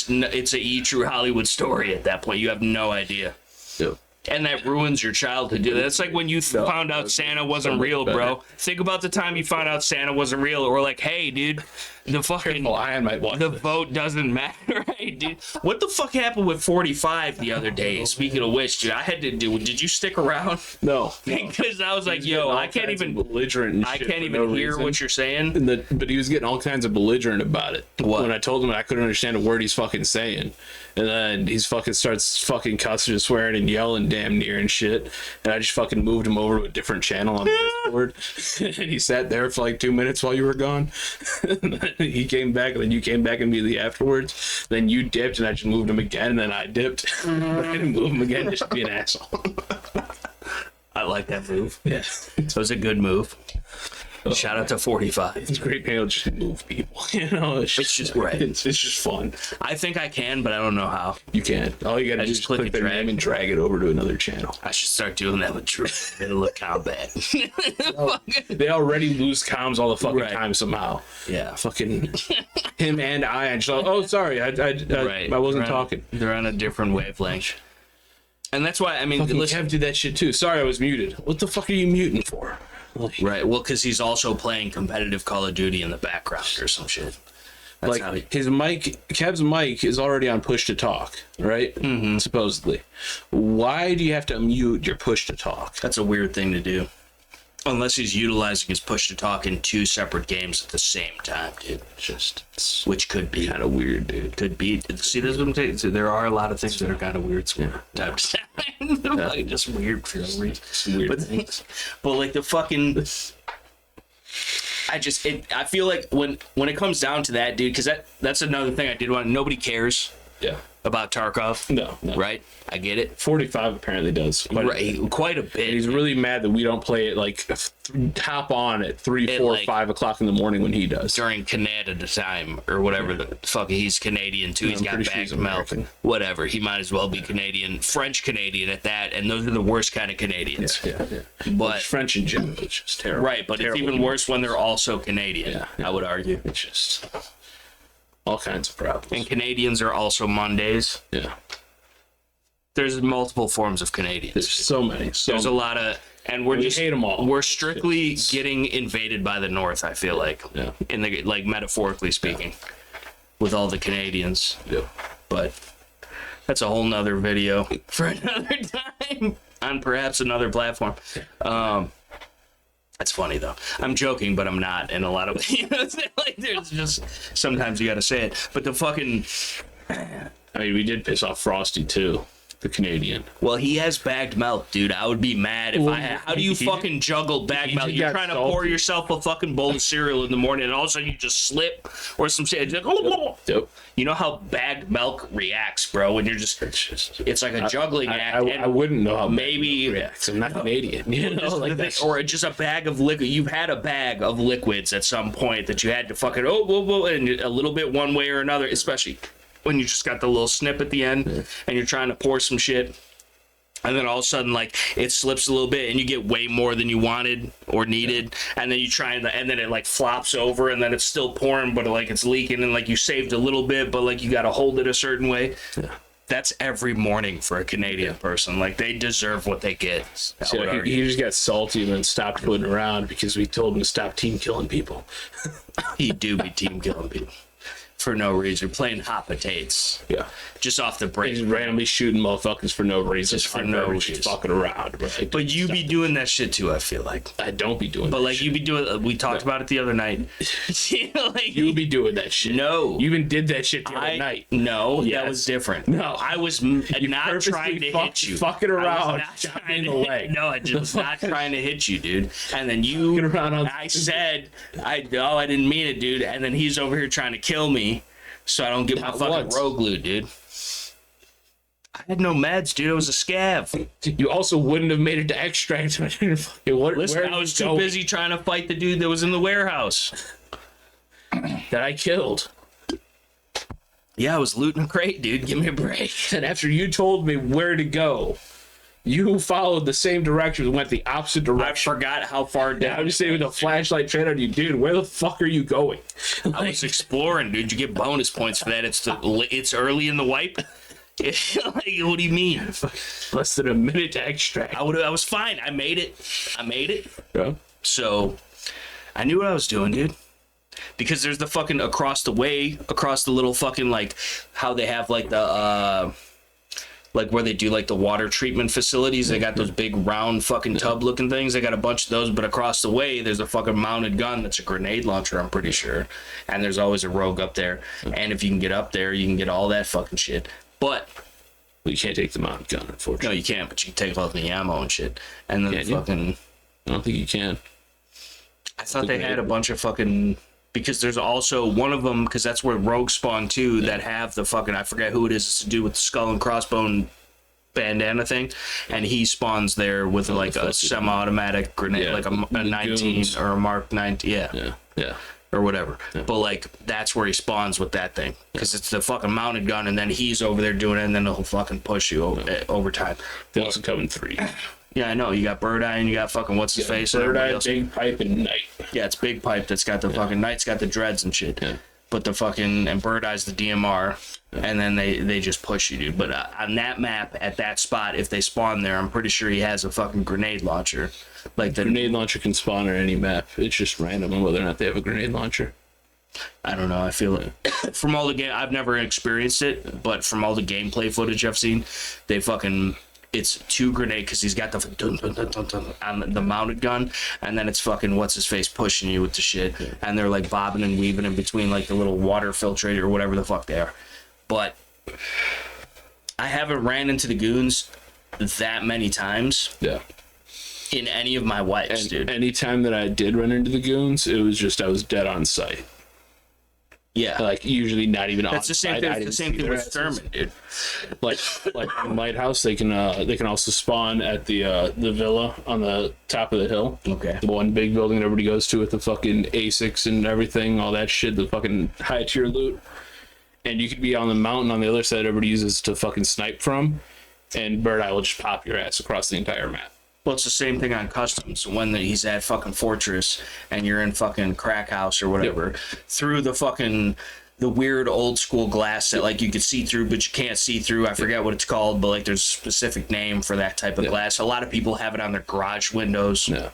a true Hollywood story at that point. You have no idea. Yep. And that ruins your childhood, dude. That's like when you found out Santa wasn't real, bro. Think about the time you found out Santa wasn't real, or like, hey, dude, the fucking vote doesn't matter, right, dude? What the fuck happened with 45 the other day? Speaking of which, dude, I had to do. Did you stick around? No, because I was like, yo, I can't even belligerent. And I can't even hear what you're saying. But he was getting all kinds of belligerent about it. What? When I told him I couldn't understand a word he's fucking saying, and then he's fucking starts fucking cussing and swearing and yelling damn near and shit, and I just fucking moved him over to a different channel on Discord, and he sat there for like 2 minutes while you were gone. He came back, and then you came back immediately afterwards. Then you dipped, and I just moved him again, and then I dipped. I didn't move him again just to be an asshole. I like that move. Yeah, it was a good move. Shout out to 45. It's great being able to just move people. You know, it's just right. It's just fun. I think I can, but I don't know how. You can. All you gotta do is click their name and drag it over to another channel. I should start doing that with Drew. Middle of combat. They already lose comms all the fucking time somehow. Yeah. Fucking him and I. And just, oh, sorry. I wasn't talking. They're on a different wavelength. And that's why, I mean, Kev did that shit too. Sorry, I was muted. What the fuck are you muting for? Right. Well, because he's also playing competitive Call of Duty in the background or some shit. That's like how his mic, Kev's mic is already on push to talk, right? Mm-hmm. Supposedly. Why do you have to mute your push to talk? That's a weird thing to do. Unless he's utilizing his push to talk in 2 separate games at the same time, dude. Which could be kind of weird, dude. Could be. See, this is what I'm saying. So there are a lot of things that are kind of weird. Like, just weird for no reason. Weird things. But like the fucking. I feel like when it comes down to that, dude, because that's another thing I did want. Nobody cares. Yeah. About Tarkov. No. Right? I get it. 45 apparently does. Quite a bit. And he's really mad that we don't play it like hop on at 3, 4, 5 o'clock in the morning when he does. During Canada time or whatever the fuck. He's Canadian too. He's got bagged milk. Whatever. He might as well be Canadian. French Canadian at that. And those are the worst kind of Canadians. Yeah. But French in general, it's just terrible. Right, but it's even worse when they're also Canadian. I would argue. It's just all kinds of problems. And Canadians are also Mondays. Yeah. There's multiple forms of Canadians. There's so many. There's a lot of, and we hate them all. We're strictly getting invaded by the North. I feel like, in the like metaphorically speaking, with all the Canadians. Yeah. But that's a whole nother video for another time on perhaps another platform. That's funny though. I'm joking, but I'm not in a lot of ways. Like, there's just sometimes you gotta say it. But the fucking, I mean, we did piss off Frosty too, the Canadian. Well, he has bagged milk, dude. I would be mad if I had. How do you fucking juggle bagged milk? You're trying to pour yourself a fucking bowl of cereal in the morning, and all of a sudden you just slip or some shit. Yep. You know how bagged milk reacts, bro, when you're just it's like a juggling act. I wouldn't know how maybe it reacts. I'm not Canadian, you know, like or just a bag of liquid. You've had a bag of liquids at some point that you had to fucking and a little bit one way or another, especially when you just got the little snip at the end and you're trying to pour some shit. And then all of a sudden, like, it slips a little bit and you get way more than you wanted or needed. And then you try and then it, like, flops over and then it's still pouring, but, like, it's leaking and, like, you saved a little bit, but, like, you got to hold it a certain way. Yeah. That's every morning for a Canadian person. Like, they deserve what they get. So he just got salty and then stopped putting around because we told him to stop team killing people. He do be team killing people. For no reason, playing hot potatoes. Yeah, just off the break. Just randomly shooting motherfuckers for no reason. Just for no reason. Just fucking around. Right? But you be doing that shit too. I feel like I don't be doing. But that like shit. You be doing. We talked about it the other night. Like, you be doing that shit. No, you even did that shit the other night. No, yes. That was different. No, I was not trying to hit you. Fucking around. In the leg. No, I was not trying to hit you, dude. And then you. Around on I said, I didn't mean it, dude. And then he's over here trying to kill me. So I don't get my fucking rogue glue, dude. I had no meds, dude. It was a scav. You also wouldn't have made it to extract. Listen, I was too busy trying to fight the dude that was in the warehouse that I killed. Yeah, I was looting a crate, dude. Give me a break. And after you told me where to go, You followed the same direction, but went the opposite I direction. forgot how far down. I'm just saying with a flashlight trained on you, dude. Where the fuck are you going? I was exploring, dude. You get bonus points for that. It's early in the wipe. Like, what do you mean? Less than a minute to extract. I was fine. I made it. Yeah. So I knew what I was doing, dude. Because there's the fucking across the little fucking, like, how they have, like, the like where they do like the water treatment facilities. They got those big round fucking tub looking things. They got a bunch of those, but across the way there's a fucking mounted gun that's a grenade launcher, I'm pretty sure. And there's always a rogue up there. And if you can get up there, you can get all that fucking shit. But you can't take the mounted gun, unfortunately. no, you can't, but you can take all the ammo and shit. And then fucking I don't think you can. I thought they had a bunch of fucking, because there's also one of them, because that's where rogues spawn too, that have the fucking, I forget who it is, it's to do with the skull and crossbone bandana thing, and he spawns there with like a semi-automatic grenade, like a 19 goons. Or a Mark 19, yeah, or whatever. Yeah. But like that's where he spawns with that thing, because it's the fucking mounted gun, and then he's over there doing it, and then he'll fucking push you over time. They also come in 3. Yeah, I know. You got Bird Eye and you got fucking what's his face. Bird Eye, Big Pipe, and Knight. Yeah, it's Big Pipe that's got the fucking Knight's got the dreads and shit. Yeah. But the fucking and Bird Eye's the DMR, and then they just push you, dude. But on that map at that spot, if they spawn there, I'm pretty sure he has a fucking grenade launcher. Like the grenade launcher can spawn on any map. It's just random on whether or not they have a grenade launcher. I don't know. I feel it from all the game. I've never experienced it, but from all the gameplay footage I've seen, they fucking. It's 2 grenade because he's got the dun, dun, dun, dun, dun, on the mounted gun, and then it's fucking what's his face pushing you with the shit, and they're like bobbing and weaving in between like the little water filtrator or whatever the fuck they are. But I haven't ran into the goons that many times. Yeah. In any of my wipes, dude. Any time that I did run into the goons, it was just I was dead on sight. Yeah, like usually not even. That's the same thing. The same thing with Thurman, dude. Like in Lighthouse, they can also spawn at the villa on the top of the hill. Okay. The one big building that everybody goes to with the fucking ASICs and everything, all that shit, the fucking high tier loot. And you could be on the mountain on the other side everybody uses to fucking snipe from, and Bird Eye will just pop your ass across the entire map. Well, it's the same thing on Customs. When he's at fucking Fortress and you're in fucking Crack House or whatever, through the weird old school glass that like you could see through, but you can't see through. I forget what it's called, but like there's a specific name for that type of glass. A lot of people have it on their garage windows. Yeah.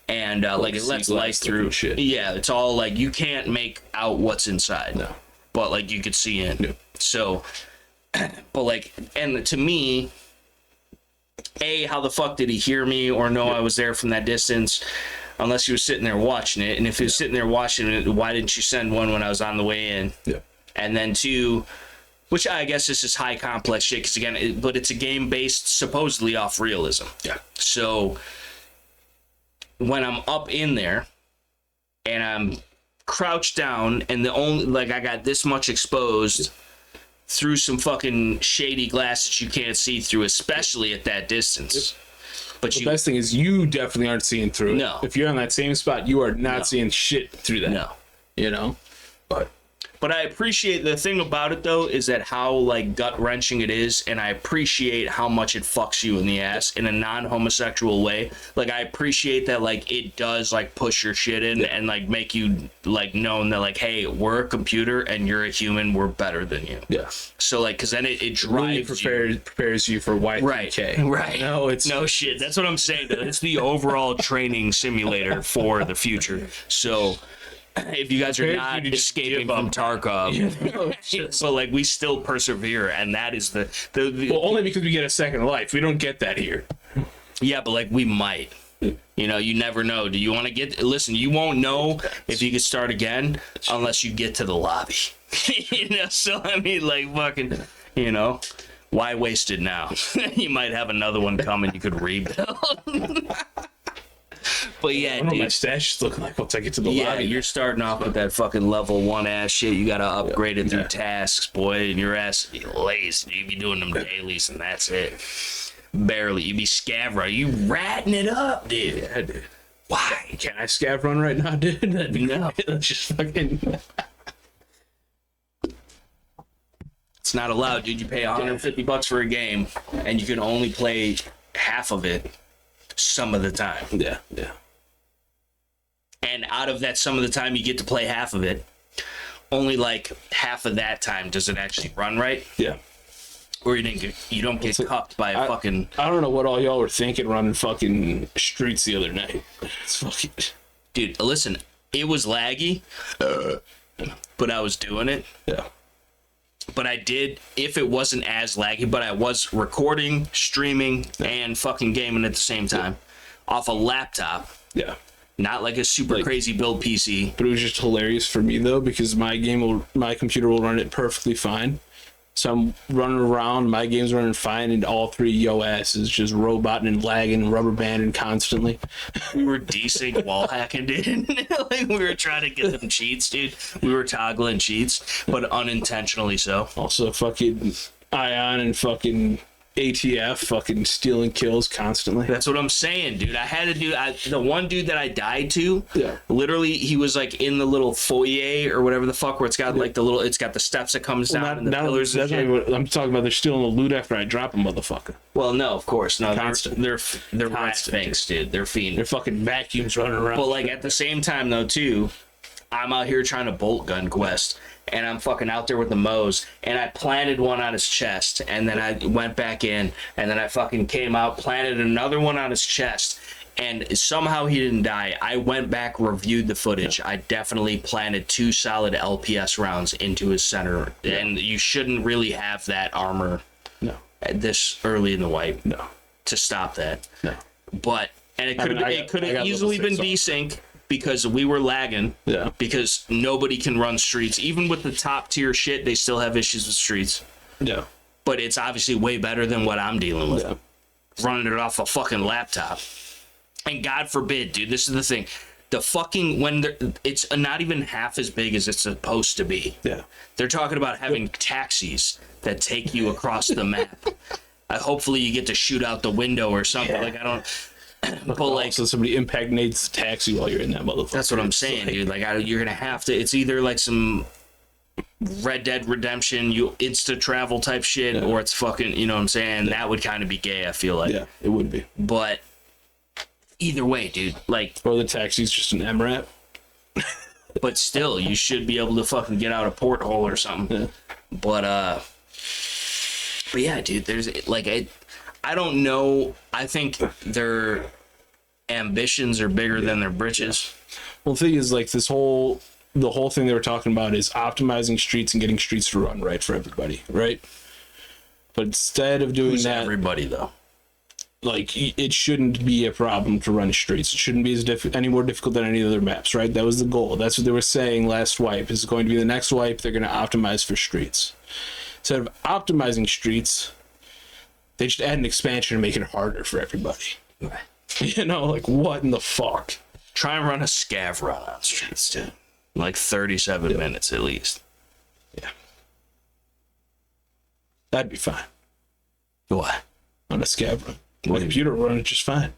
And like it lets light through. Shit. Yeah, it's all like you can't make out what's inside. No. But like you could see in. Yeah. So, but like, and to me, how the fuck did he hear me or know I was there from that distance? Unless he was sitting there watching it. And if he was sitting there watching it, why didn't you send one when I was on the way in? Yeah. And then 2, which I guess this is high complex shit, because again, but it's a game based supposedly off realism. Yeah. So when I'm up in there and I'm crouched down and the only, like I got this much exposed through some fucking shady glass that you can't see through, especially at that distance. But the best thing is you definitely aren't seeing through it. No. If you're on that same spot, you are not seeing shit through that. No. You know? But I appreciate the thing about it though is that how like gut wrenching it is, and I appreciate how much it fucks you in the ass in a non-homosexual way. Like I appreciate that like it does like push your shit in and like make you like known that like, hey, we're a computer and you're a human, we're better than you. Yeah. So like, because then it drives really prepares you for Y2K. Right. No, it's no shit. That's what I'm saying. It's the overall training simulator for the future. So. If you guys are not escaping from Tarkov, but like we still persevere, and that is the well, only because we get a second life. We don't get that here. Yeah, but like we might. You know, you never know. Do you want to get? Listen, you won't know if you can start again unless you get to the lobby. You know, so I mean, like fucking, you know, why waste it now? You might have another one coming. You could rebuild. But yeah, I don't know what my stash is looking like once I get to the lobby. You're starting off with that fucking level 1 ass shit. You gotta upgrade it through tasks, boy, and your ass be lazy. You be doing them dailies, and that's it. Barely. You be scav run. You ratting it up, dude. Yeah, dude. Why? Can I scav run right now, dude? That'd be no. That's just fucking. It's not allowed, dude. You pay $150 for a game, and you can only play half of it some of the time. Yeah. And out of that some of the time you get to play half of it, only like half of that time does it actually run right. Yeah. Or you don't get cucked by a fucking... I don't know what all y'all were thinking running fucking Streets the other night. It's fucking... Dude, listen, it was laggy, but I was doing it. Yeah. But I did, if it wasn't as laggy, but I was recording, streaming, and fucking gaming at the same time off a laptop. Yeah. Not like a super crazy build PC. But it was just hilarious for me, though, because my computer will run it perfectly fine. So I'm running around, my game's running fine, and all three Yo-ass is just roboting and lagging and rubber banding constantly. We were desync wall hacking, dude. Like, we were trying to get them cheats, dude. We were toggling cheats, but unintentionally so. Also, fucking Ion and fucking ATF fucking stealing kills constantly. That's what I'm saying, dude. I had to do the one dude that I died to. Yeah. Literally, he was like in the little foyer or whatever the fuck, where it's got like it's got the steps that comes down and the pillars. That's not what I'm talking about. They're stealing the loot after I drop a motherfucker. Well, no, of course, no. Constant. They're rat fangs, dude. They're fiends. They're fucking vacuums running around. But like at the same time, though, too, I'm out here trying to bolt gun quest. And I'm fucking out there with the Moes, and I planted one on his chest, and then I went back in, and then I fucking came out, planted another one on his chest, and somehow he didn't die. I went back, reviewed the footage. Yeah. I definitely planted 2 solid LPS rounds into his center, and you shouldn't really have that armor this early in the wipe to stop that. No. But, and it could have easily been desync. Because we were lagging. Yeah. Because nobody can run Streets. Even with the top tier shit, they still have issues with Streets. Yeah. But it's obviously way better than what I'm dealing with. Yeah. Running it off a fucking laptop. And God forbid, dude, this is the thing. The fucking, it's not even half as big as it's supposed to be. Yeah. They're talking about having taxis that take you across the map. Hopefully you get to shoot out the window or something. Yeah. Like, I don't... But like, so somebody impregnates the taxi while you're in that motherfucker. That's what I'm saying, dude. Like, you're gonna have to. It's either like some Red Dead Redemption, you insta travel type shit, or it's fucking. You know what I'm saying? Yeah. That would kind of be gay. I feel like. Yeah, it would be. But either way, dude. Like, or the taxi's just an MRAP. But still, you should be able to fucking get out a porthole or something. Yeah. But yeah, dude. There's like I don't know. I think their ambitions are bigger than their britches. Well, the thing is, like, the whole thing they were talking about is optimizing Streets and getting Streets to run right for everybody, right? But instead of doing that, everybody though, like, it shouldn't be a problem to run Streets. It shouldn't be any more difficult than any other maps, right? That was the goal. That's what they were saying last wipe. Is going to be the next wipe. They're going to optimize for Streets. Instead of optimizing Streets, they just add an expansion and make it harder for everybody. Right. You know, like, what in the fuck? Try and run a scav run on Streets, dude. Like 37 minutes at least. Yeah. That'd be fine. What? On a scav run. My computer will run it just fine.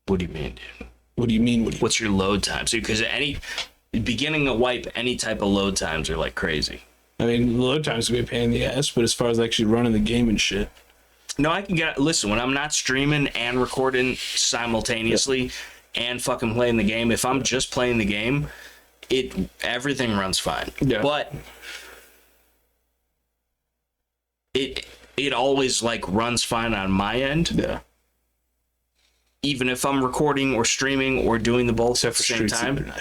What do you mean, dude? What do you mean? What's your load times? Because beginning a wipe, any type of load times are like crazy. I mean, load times would be a pain in the ass, but as far as actually running the game and shit. No, I can listen, when I'm not streaming and recording simultaneously and fucking playing the game, if I'm just playing the game, everything runs fine. Yeah. But it always like runs fine on my end. Yeah. Even if I'm recording or streaming or doing the both at the same time.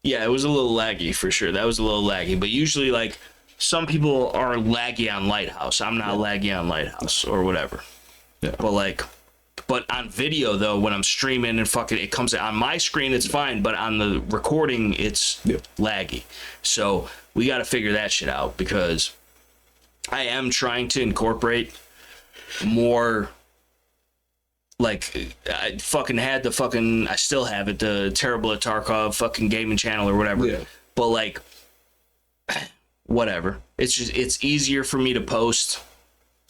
Yeah, it was a little laggy for sure. That was a little laggy, but usually like some people are laggy on Lighthouse. I'm not laggy on Lighthouse or whatever. Yeah. But on video though, when I'm streaming and fucking it comes on my screen, it's fine. But on the recording, it's laggy. So we got to figure that shit out because I am trying to incorporate more. Like I fucking had I still have it, the TerriblyTacticalChannel fucking gaming channel or whatever. Yeah. But like. Whatever. It's easier for me to post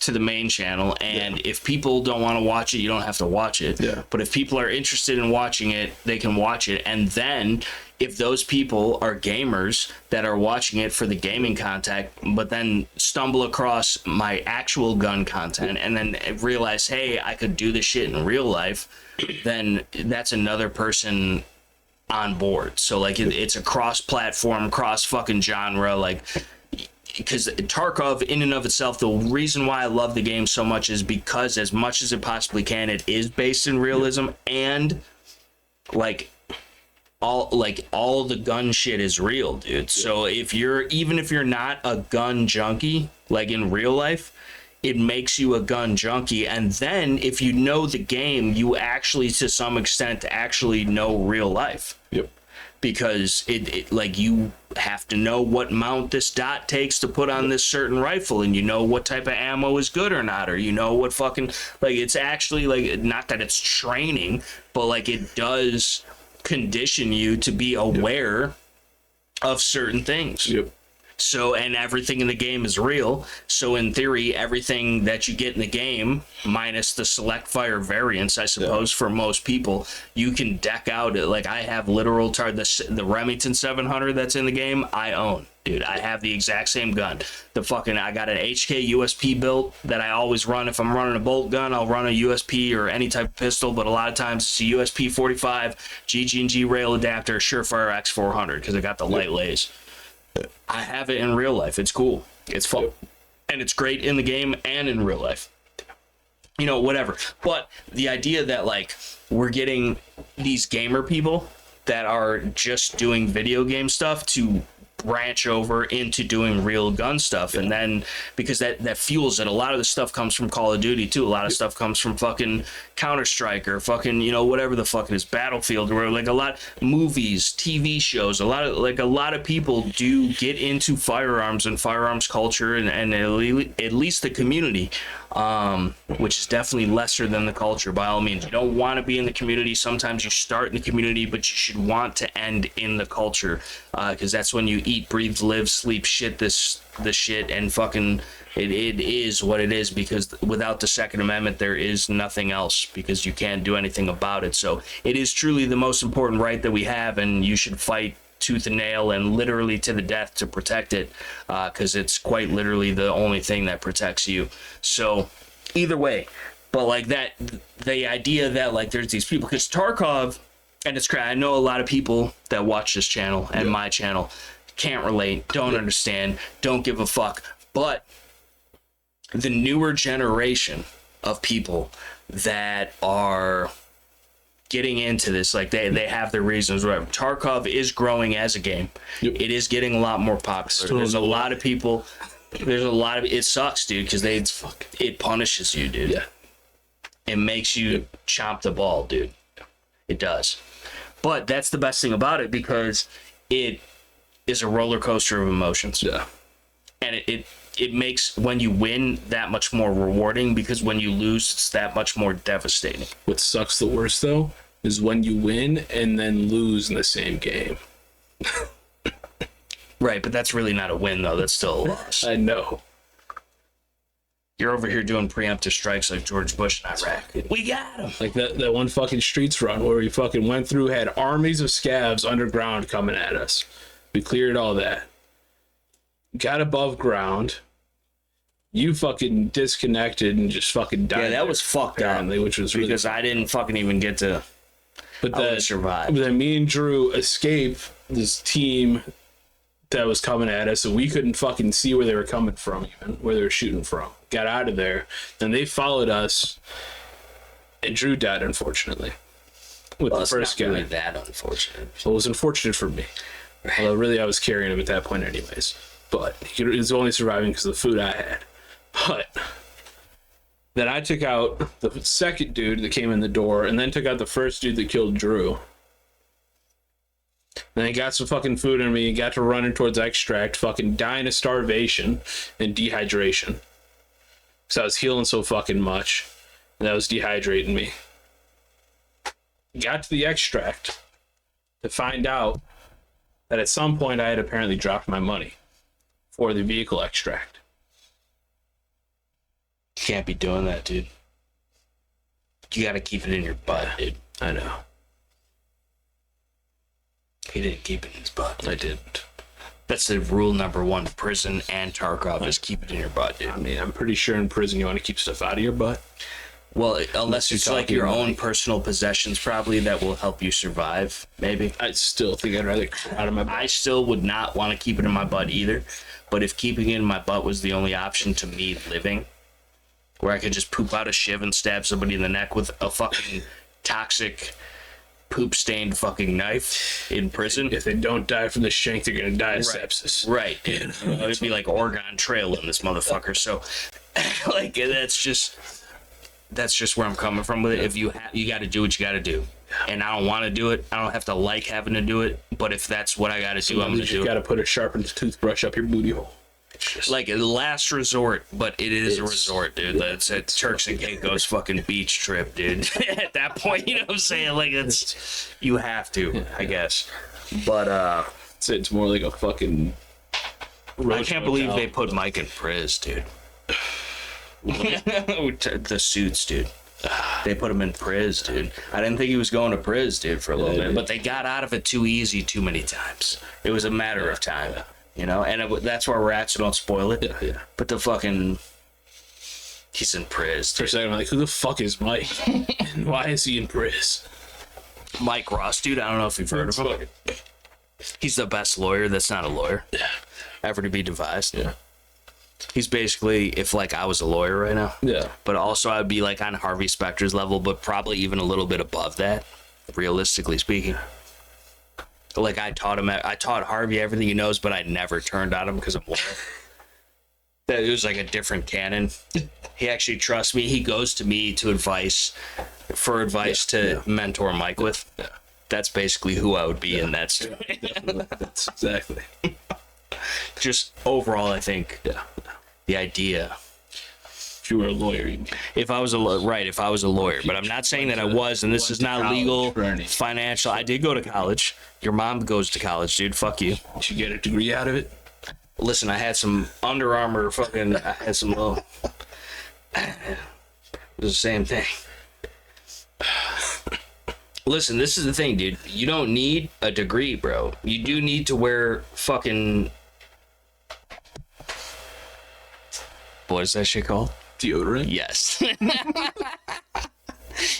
to the main channel, and if people don't want to watch it, you don't have to watch it. But if people are interested in watching it, they can watch it. And then if those people are gamers that are watching it for the gaming content, but then stumble across my actual gun content and then realize, hey, I could do this shit in real life, then that's another person on board. So like it's a cross-platform, cross-fucking genre, like, because Tarkov in and of itself, the reason why I love the game so much is because as much as it possibly can, it is based in realism, and like all the gun shit is real, dude. So even if you're not a gun junkie, like in real life, it makes you a gun junkie. And then if you know the game, you actually, to some extent, actually know real life. Because it like you have to know what mount this dot takes to put on this certain rifle, and you know what type of ammo is good or not, or you know what fucking, like, it's actually, like, not that it's training, but like it does condition you to be aware of certain things. So, and everything in the game is real. So in theory, everything that you get in the game, minus the select fire variants, I suppose, for most people, you can deck out. Like, I have literal the Remington 700 that's in the game, I own. Dude, I have the exact same gun. I got an HK USP built that I always run. If I'm running a bolt gun, I'll run a USP or any type of pistol, but a lot of times it's a USP 45, GG&G rail adapter, Surefire X400, because I got the light lays. I have it in real life. It's cool. It's fun. And it's great in the game and in real life. You know, whatever. But the idea that, like, we're getting these gamer people that are just doing video game stuff to branch over into doing real gun stuff, and then because that fuels it. A lot of the stuff comes from Call of Duty too. A lot of stuff comes from fucking Counter-Strike or fucking, you know, whatever the fuck it is, Battlefield, or like a lot movies, TV shows. A lot of people do get into firearms and firearms culture, and at least the community, which is definitely lesser than the culture by all means. You don't want to be in the community. Sometimes you start in the community, but you should want to end in the culture, because that's when you eat, breathe, live, sleep, shit this shit, and fucking it is what it is, because without the Second Amendment there is nothing else, because you can't do anything about it. So it is truly the most important right that we have, and you should fight tooth and nail and literally to the death to protect it, because it's quite literally the only thing that protects you. So either way, but like that, the idea that like there's these people, because Tarkov, and it's crazy, I know a lot of people that watch this channel and my channel can't relate, don't understand, don't give a fuck, but the newer generation of people that are getting into this, like they have their reasons. Right? Tarkov is growing as a game. It is getting a lot more popular. There's a lot of people. It sucks, dude, because it punishes you, dude. It makes you chomp the ball, dude. It does. But that's the best thing about it, because it is a roller coaster of emotions. And it makes when you win that much more rewarding, because when you lose, it's that much more devastating. What sucks the worst, though, is when you win and then lose in the same game. Right, but that's really not a win, though. That's still a loss. I know. You're over here doing preemptive strikes like George Bush in Iraq. We got him. Like that one fucking Streets run where we fucking went through, had armies of scavs underground coming at us. We cleared all that. Got above ground. You fucking disconnected and just fucking died. Yeah, that was fucked up. Which was really because I didn't fucking even get to. But then survive. Then me and Drew escaped this team that was coming at us, and we couldn't fucking see where they were coming from, even where they were shooting from. Got out of there. Then they followed us, and Drew died, unfortunately. With the first guy. Really that unfortunate. Well, it was unfortunate for me. Right. Although really I was carrying him at that point anyways. But he was only surviving because of the food I had. But then I took out the second dude that came in the door, and then took out the first dude that killed Drew. Then I got some fucking food in me and got to running towards extract, fucking dying of starvation and dehydration. Because I was healing so fucking much. And that was dehydrating me. Got to the extract to find out that at some point I had apparently dropped my money for the vehicle extract. Can't be doing that, dude. You gotta keep it in your butt, dude. I know. He didn't keep it in his butt. I didn't. That's the rule number one. Prison and Tarkov is keep it in your butt, dude. I mean, I'm pretty sure in prison you want to keep stuff out of your butt. Well, unless it's like your own like, personal possessions, probably, that will help you survive, maybe. I still think I'd rather keep it out of my butt. I still would not want to keep it in my butt either. But if keeping it in my butt was the only option to me living, where I could just poop out a shiv and stab somebody in the neck with a fucking toxic, poop-stained fucking knife in prison. If they don't die from the shank, they're gonna die of sepsis. Right. It'd be like Oregon Trail in this motherfucker. So, like, that's just where I'm coming from with it. If you got to do what you got to do, and I don't want to do it. I don't have to like having to do it. But if that's what I got to do, I'm gonna do it. You got to put a sharpened toothbrush up your booty hole. Just like a last resort, but it is a resort, dude. That's a Turks and Caicos fucking beach trip, dude. At that point, you know what I'm saying? Like, you have to, I guess. But it's more like a fucking. I can't believe they put Mike in Priz, dude. The suits, dude. They put him in Priz, dude. I didn't think he was going to Priz, dude, for a little bit, but they got out of it too easy too many times. It was a matter of time. You know, and that's where we're at, so don't spoil it. Yeah. But the fucking... He's in Priz. For a second, I'm like, who the fuck is Mike? And why is he in Priz? Mike Ross, dude. I don't know if you've heard of him. He's the best lawyer that's not a lawyer. Yeah. Ever to be devised. Yeah. He's basically, if, like, I was a lawyer right now. Yeah. But also, I'd be, like, on Harvey Specter's level, but probably even a little bit above that, realistically speaking. Like, I taught Harvey everything he knows, but I never turned on him because I'm loyal. That it was like a different canon. He actually trusts me. He goes to me to mentor Mike with. Yeah. That's basically who I would be in that story. That's exactly. Just overall, I think the idea. If you were a lawyer, if I was a lawyer, but I'm not saying that I was, and this is not legal, financial. I did go to college. Your mom goes to college, dude. Fuck you. Did you get a degree out of it? Listen, I had some Under Armour fucking. I had some little. It was the same thing. Listen, this is the thing, dude. You don't need a degree, bro. You do need to wear fucking. What is that shit called? Deodorant? Yes.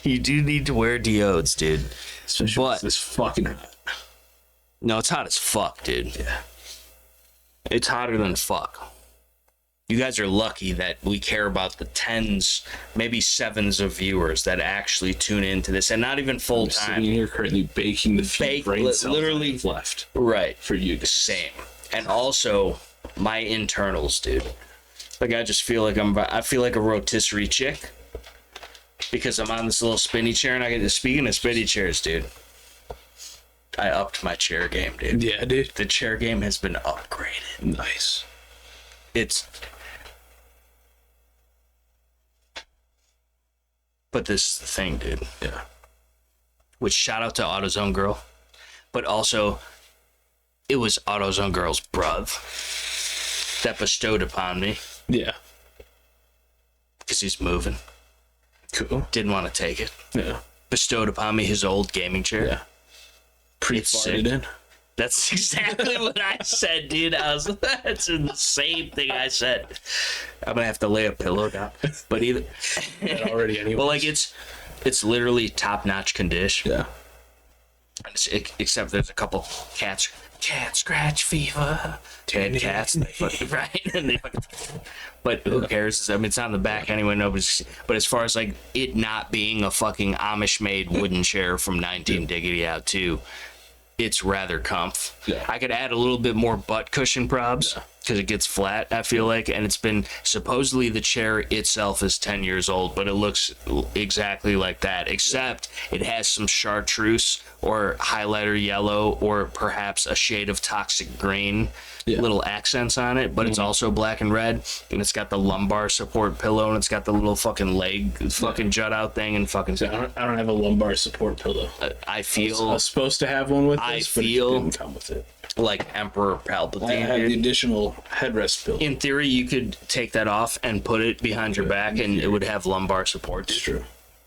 You do need to wear deodes, dude. Especially when it's this fucking hot. No, it's hot as fuck, dude. Yeah. It's hotter than fuck. You guys are lucky that we care about the tens, maybe sevens of viewers that actually tune into this, and not even full time. Sitting here currently baking the few brain cells literally I have left. Right. For you. Same. And also my internals, dude. Like, I just feel like I feel like a rotisserie chick because I'm on this little spinny chair, and I get to, speaking of spinny chairs, dude, I upped my chair game, dude. Yeah, dude. The chair game has been upgraded. Nice. But this is the thing, dude. Yeah. Which, shout out to AutoZone Girl, but also it was AutoZone Girl's bruv that bestowed upon me. Yeah. Because he's moving. Cool. Didn't want to take it. Yeah. Bestowed upon me his old gaming chair. Yeah. Pre-farted in. That's exactly what I said, dude. That's the same thing I said. I'm gonna have to lay a pillow down. But either already anyway. Well, like it's literally top-notch condition. Yeah. Except there's a couple cat scratch fever. Dead cats, right? And they fucking, but who cares? I mean, it's on the back anyway. Nobody's. But as far as like it not being a fucking Amish-made wooden chair from 19 Diggity Out 2, it's rather comf. Yeah. I could add a little bit more butt cushion probs because it gets flat, I feel like, and it's been supposedly the chair itself is 10 years old, but it looks exactly like that, except it has some chartreuse or highlighter yellow, or perhaps a shade of toxic green, little accents on it, but it's also black and red, and it's got the lumbar support pillow, and it's got the little fucking leg fucking jut out thing, and fucking. So I don't have a lumbar support pillow. I feel I was supposed to have one with this, I but feel it didn't come with it. like Emperor Palpatine. I have the additional headrest pillow. In theory, you could take that off and put it behind your back, and it would have lumbar support. It's true.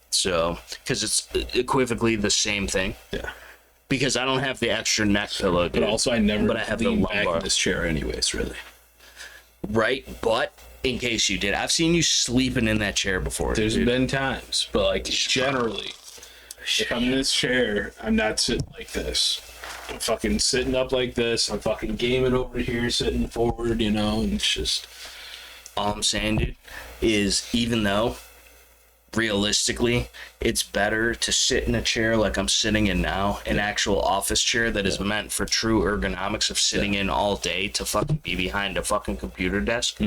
So, because it's equivocally the same thing. Yeah. Because I don't have the extra neck pillow, dude. But also, I never But I have the leaned back lumbar. in this chair anyways, really. Right? But in case you did, I've seen you sleeping in that chair before. There's dude. been times, but like generally, if I'm in this chair, I'm not sitting like this. I'm fucking sitting up like this. I'm fucking gaming over here, sitting forward, you know, and it's just... All I'm saying, dude, is even though realistically it's better to sit in a chair like I'm sitting in now, an actual office chair that is meant for true ergonomics of sitting in all day, to fucking be behind a fucking computer desk.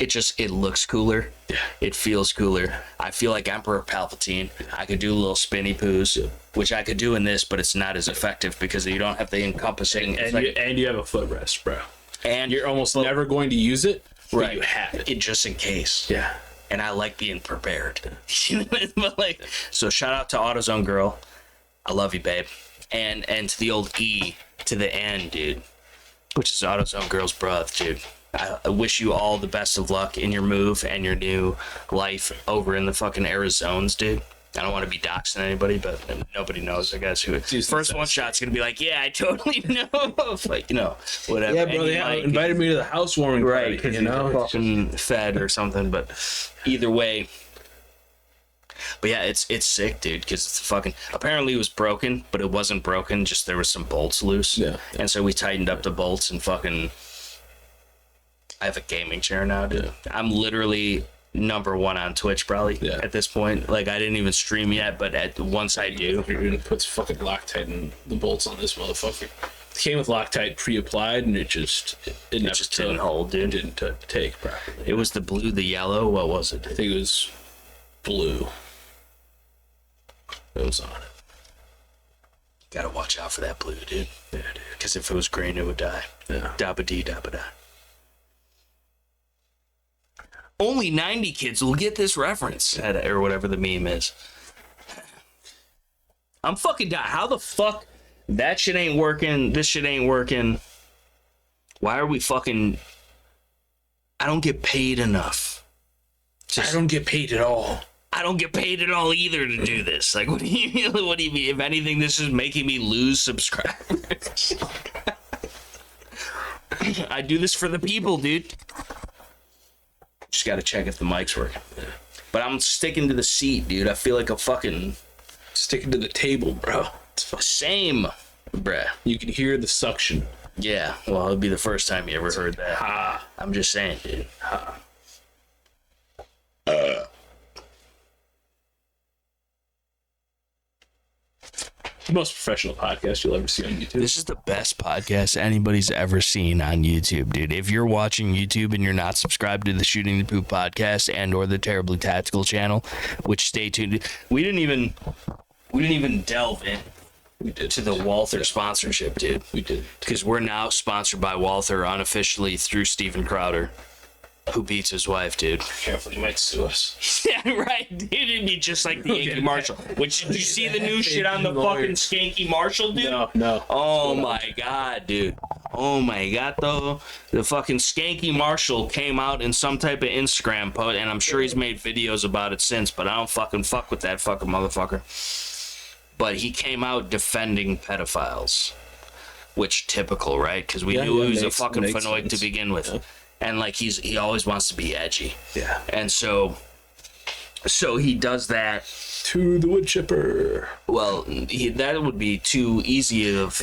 It looks cooler. Yeah. It feels cooler. I feel like Emperor Palpatine. I could do little spinny poos, which I could do in this, but it's not as effective because you don't have the encompassing. And you have a footrest, bro. And You're almost never going to use it, but right. you have it. Just in case. Yeah. And I like being prepared. But like, so shout out to AutoZone Girl. I love you, babe. And to the old E to the N, dude, which is AutoZone Girl's brother, dude. I wish you all the best of luck in your move and your new life over in the fucking Arizonas, dude. I don't want to be doxing anybody, but nobody knows, I guess, who. First one shot's going to be like, yeah, I totally know. Like, you know, whatever. Yeah, bro, they invited me to the housewarming party, right, you know? Fucking fed or something, but either way. But yeah, it's sick, dude, because it's fucking... Apparently it was broken, but it wasn't broken, just there was some bolts loose. Yeah. And so we tightened up the bolts and fucking... I have a gaming chair now, dude. Yeah. I'm literally #1 on Twitch, probably, at this point. Like, I didn't even stream yet, but once I do... You're gonna put fucking Loctite in the bolts on this motherfucker. It came with Loctite pre-applied, and it just didn't hold, dude. It didn't take properly. It was the blue, the yellow, what was it? I think it was blue. It was on it. Gotta watch out for that blue, dude. Yeah, dude. Because if it was green, it would die. Yeah. Dabba-dee, dabba-da. Only 90 kids will get this reference, or whatever the meme is. I'm fucking dying. How the fuck that shit ain't working? This shit ain't working. Why are we fucking... I don't get paid enough. I don't get paid at all. I don't get paid at all either to do this. Like, what do you mean? If anything, this is making me lose subscribers. I do this for the people, dude. Just gotta check if the mic's working. But I'm sticking to the seat, dude. I feel like a fucking... Sticking to the table, bro. Same, bruh. You can hear the suction. Yeah, well, it'll be the first time you ever heard that. Ha. I'm just saying, dude. Ha. The most professional podcast you'll ever see on YouTube. This is the best podcast anybody's ever seen on YouTube, dude. If you're watching YouTube and you're not subscribed to the Shooting the Poop podcast and or the Terribly Tactical channel, which stay tuned. We didn't even delve in. We did to the Walther sponsorship, dude. We did. Because we're now sponsored by Walther unofficially through Steven Crowder, who beats his wife, dude. Careful, he might sue us. Yeah, right, dude. It'd be just like the Yankee Marshall. Which, did you see the new shit on the fucking Skanky Marshall, dude? No. Oh my god, dude. Oh my god, though. The fucking Skanky Marshall came out in some type of Instagram post, and I'm sure he's made videos about it since, but I don't fucking fuck with that fucking motherfucker. But he came out defending pedophiles. Which, typical, right? Because we knew he was a fucking fanoid to begin with. Yeah. And, like, he always wants to be edgy. Yeah. And so he does that. To the wood chipper. Well, that would be too easy of...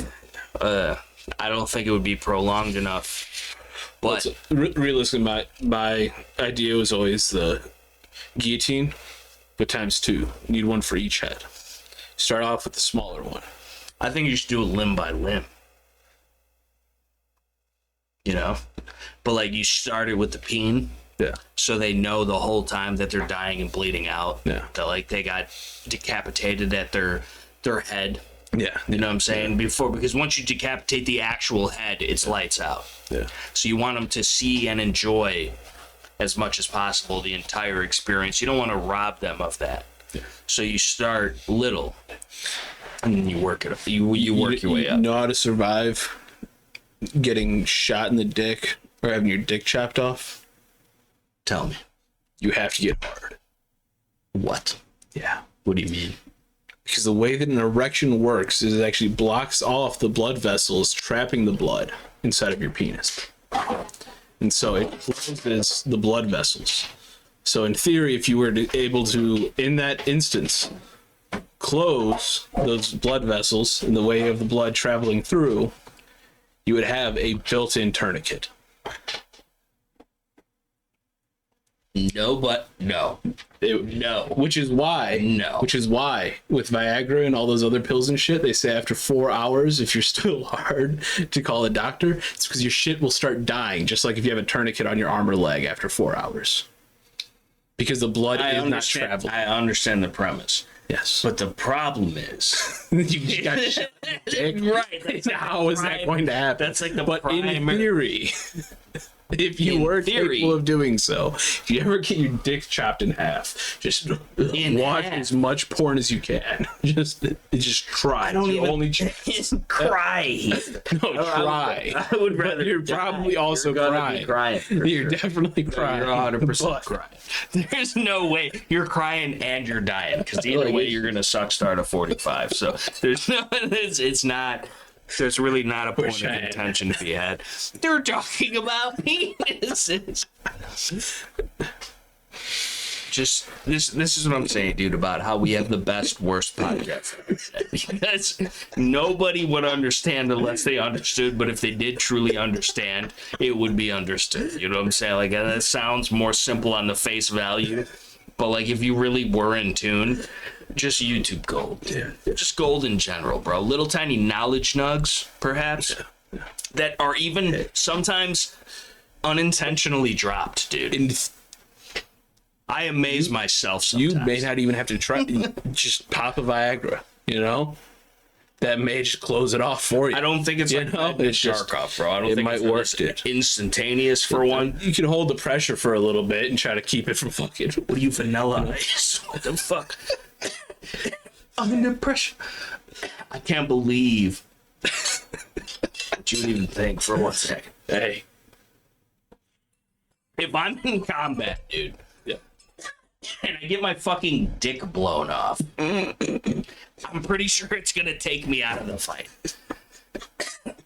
I don't think it would be prolonged enough. But... Realistically, my idea was always the guillotine, but ×2. You need one for each head. Start off with the smaller one. I think you should do it limb by limb. You know? But, like, you start it with the peen. Yeah. So they know the whole time that they're dying and bleeding out. Yeah. That, like, they got decapitated at their head. Yeah. You know what I'm saying? Because once you decapitate the actual head, it's lights out. Yeah. So you want them to see and enjoy as much as possible the entire experience. You don't want to rob them of that. Yeah. So you start little, and then you work it up. You work your way up. You know how to survive getting shot in the dick or having your dick chopped off? Tell me. You have to get hard. What? Yeah. What do you mean? Because the way that an erection works is it actually blocks off the blood vessels trapping the blood inside of your penis. And so it closes the blood vessels. So in theory, if you were able to, in that instance, close those blood vessels in the way of the blood traveling through, you would have a built-in tourniquet. No, but no. No. Which is why with Viagra and all those other pills and shit, they say after 4 hours, if you're still hard to call a doctor, it's because your shit will start dying, just like if you have a tourniquet on your arm or leg after 4 hours. Because the blood is not traveling. I understand the premise. Yes. But the problem is you just got shit in the dick. Right. How is that going to happen? That's like the But in theory, if you were capable of doing so, if you ever get your dick chopped in half, just watch as much porn as you can. Just try. I don't even only cry. No, try. I would rather. You're probably also crying. You're definitely crying. You're 100% crying. There's no way you're crying and you're dying, because either way you're gonna suck start at 45. So there's no. It's not. There's really not a point of contention to be had. They're talking about penises. Just this is what I'm saying, dude, about how we have the best worst podcast. Because nobody would understand unless they understood, but if they did truly understand, it would be understood. You know what I'm saying? Like, that sounds more simple on the face value, but like if you really were in tune, just YouTube gold. Yeah. Just gold in general, bro. Little tiny knowledge nugs, perhaps, that are even sometimes unintentionally dropped, dude. I amaze myself sometimes. You may not even have to try. Just pop a Viagra, you know? That may just close it off for you. I don't think it's it's shark off, bro. I don't think it might work, dude. Instantaneous for one. You can hold the pressure for a little bit and try to keep it from fucking. What are you, Vanilla Ice? What the fuck? I'm under pressure. I can't believe that you would even think for 1 second. Hey. If I'm in combat, dude, and I get my fucking dick blown off, I'm pretty sure it's gonna take me out of the fight.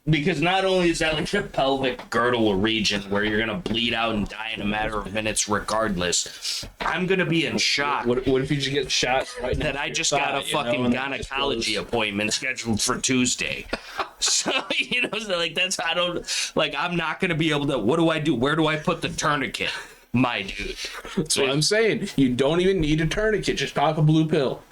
Because not only is that like the pelvic girdle region where you're gonna bleed out and die in a matter of minutes regardless, I'm gonna be in shock. What if you just get shot right now? That I just got a fucking gynecology appointment scheduled for Tuesday. So, you know, so like that's, I'm not gonna be able to, what do I do? Where do I put the tourniquet? My dude. That's what I'm saying. You don't even need a tourniquet. Just pop a blue pill.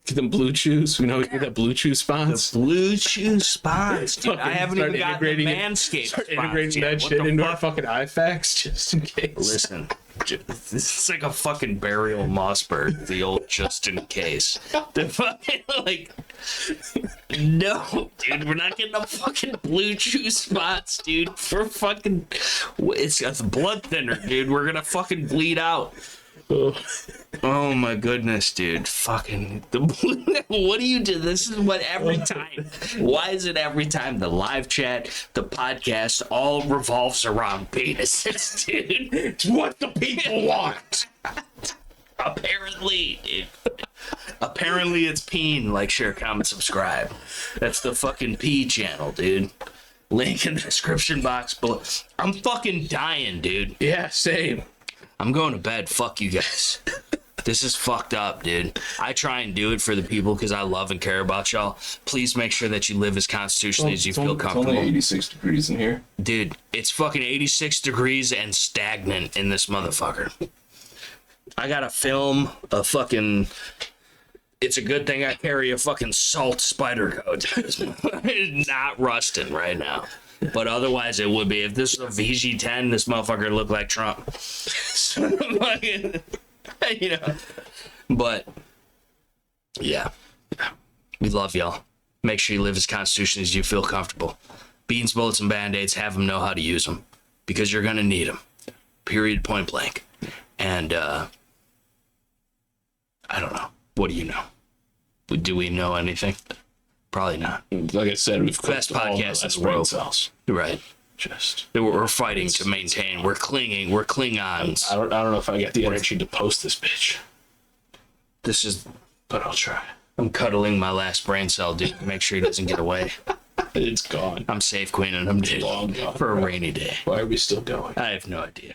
Get them Blue Chews. You know, get that Blue Chew sponsor. The Blue Chew sponsor, dude. I haven't even got the Manscaped Start integrating that shit into our fucking IFAX just in case. Listen, this is like a fucking burial Mossberg, the old just in case. The fucking, like, no, dude, we're not getting a fucking Blue Chew spots, dude. For fucking, it's a blood thinner, dude. We're gonna fucking bleed out. Oh my goodness, dude. Fucking what do you do? This is what every time. Why is it every time the live chat, the podcast all revolves around penises, dude? It's what the people want. Apparently, dude. Apparently it's peen. Like, share, comment, subscribe. That's the fucking P channel, dude. Link in the description box below. I'm fucking dying, dude. Yeah, same. I'm going to bed. Fuck you guys. This is fucked up, dude. I try and do it for the people because I love and care about y'all. Please make sure that you live as constitutionally as you feel comfortable. It's only 86 degrees in here. Dude, it's fucking 86 degrees and stagnant in this motherfucker. I gotta film a fucking... It's a good thing I carry a fucking salt spider coat. It's not rusting right now. But otherwise it would be. If this was a VG10, this motherfucker looked like Trump. So, fucking, you know. But, yeah. We love y'all. Make sure you live as constitutionally as you feel comfortable. Beans, bullets, and band-aids, have them know how to use them. Because you're going to need them. Period, point blank. And, I don't know. What do you know? Do we know anything? Probably not. Like I said, we've Best podcast in the brain world. cells. Right. Just We're fighting to maintain. We're clinging. We're Klingons. I don't know if I got the energy to post this bitch, This is... but I'll try. I'm cuddling my last brain cell, dude. Make sure he doesn't get away. It's gone. I'm safe queening him, dude. Long gone. For a rainy day. Why are we still going? I have no idea.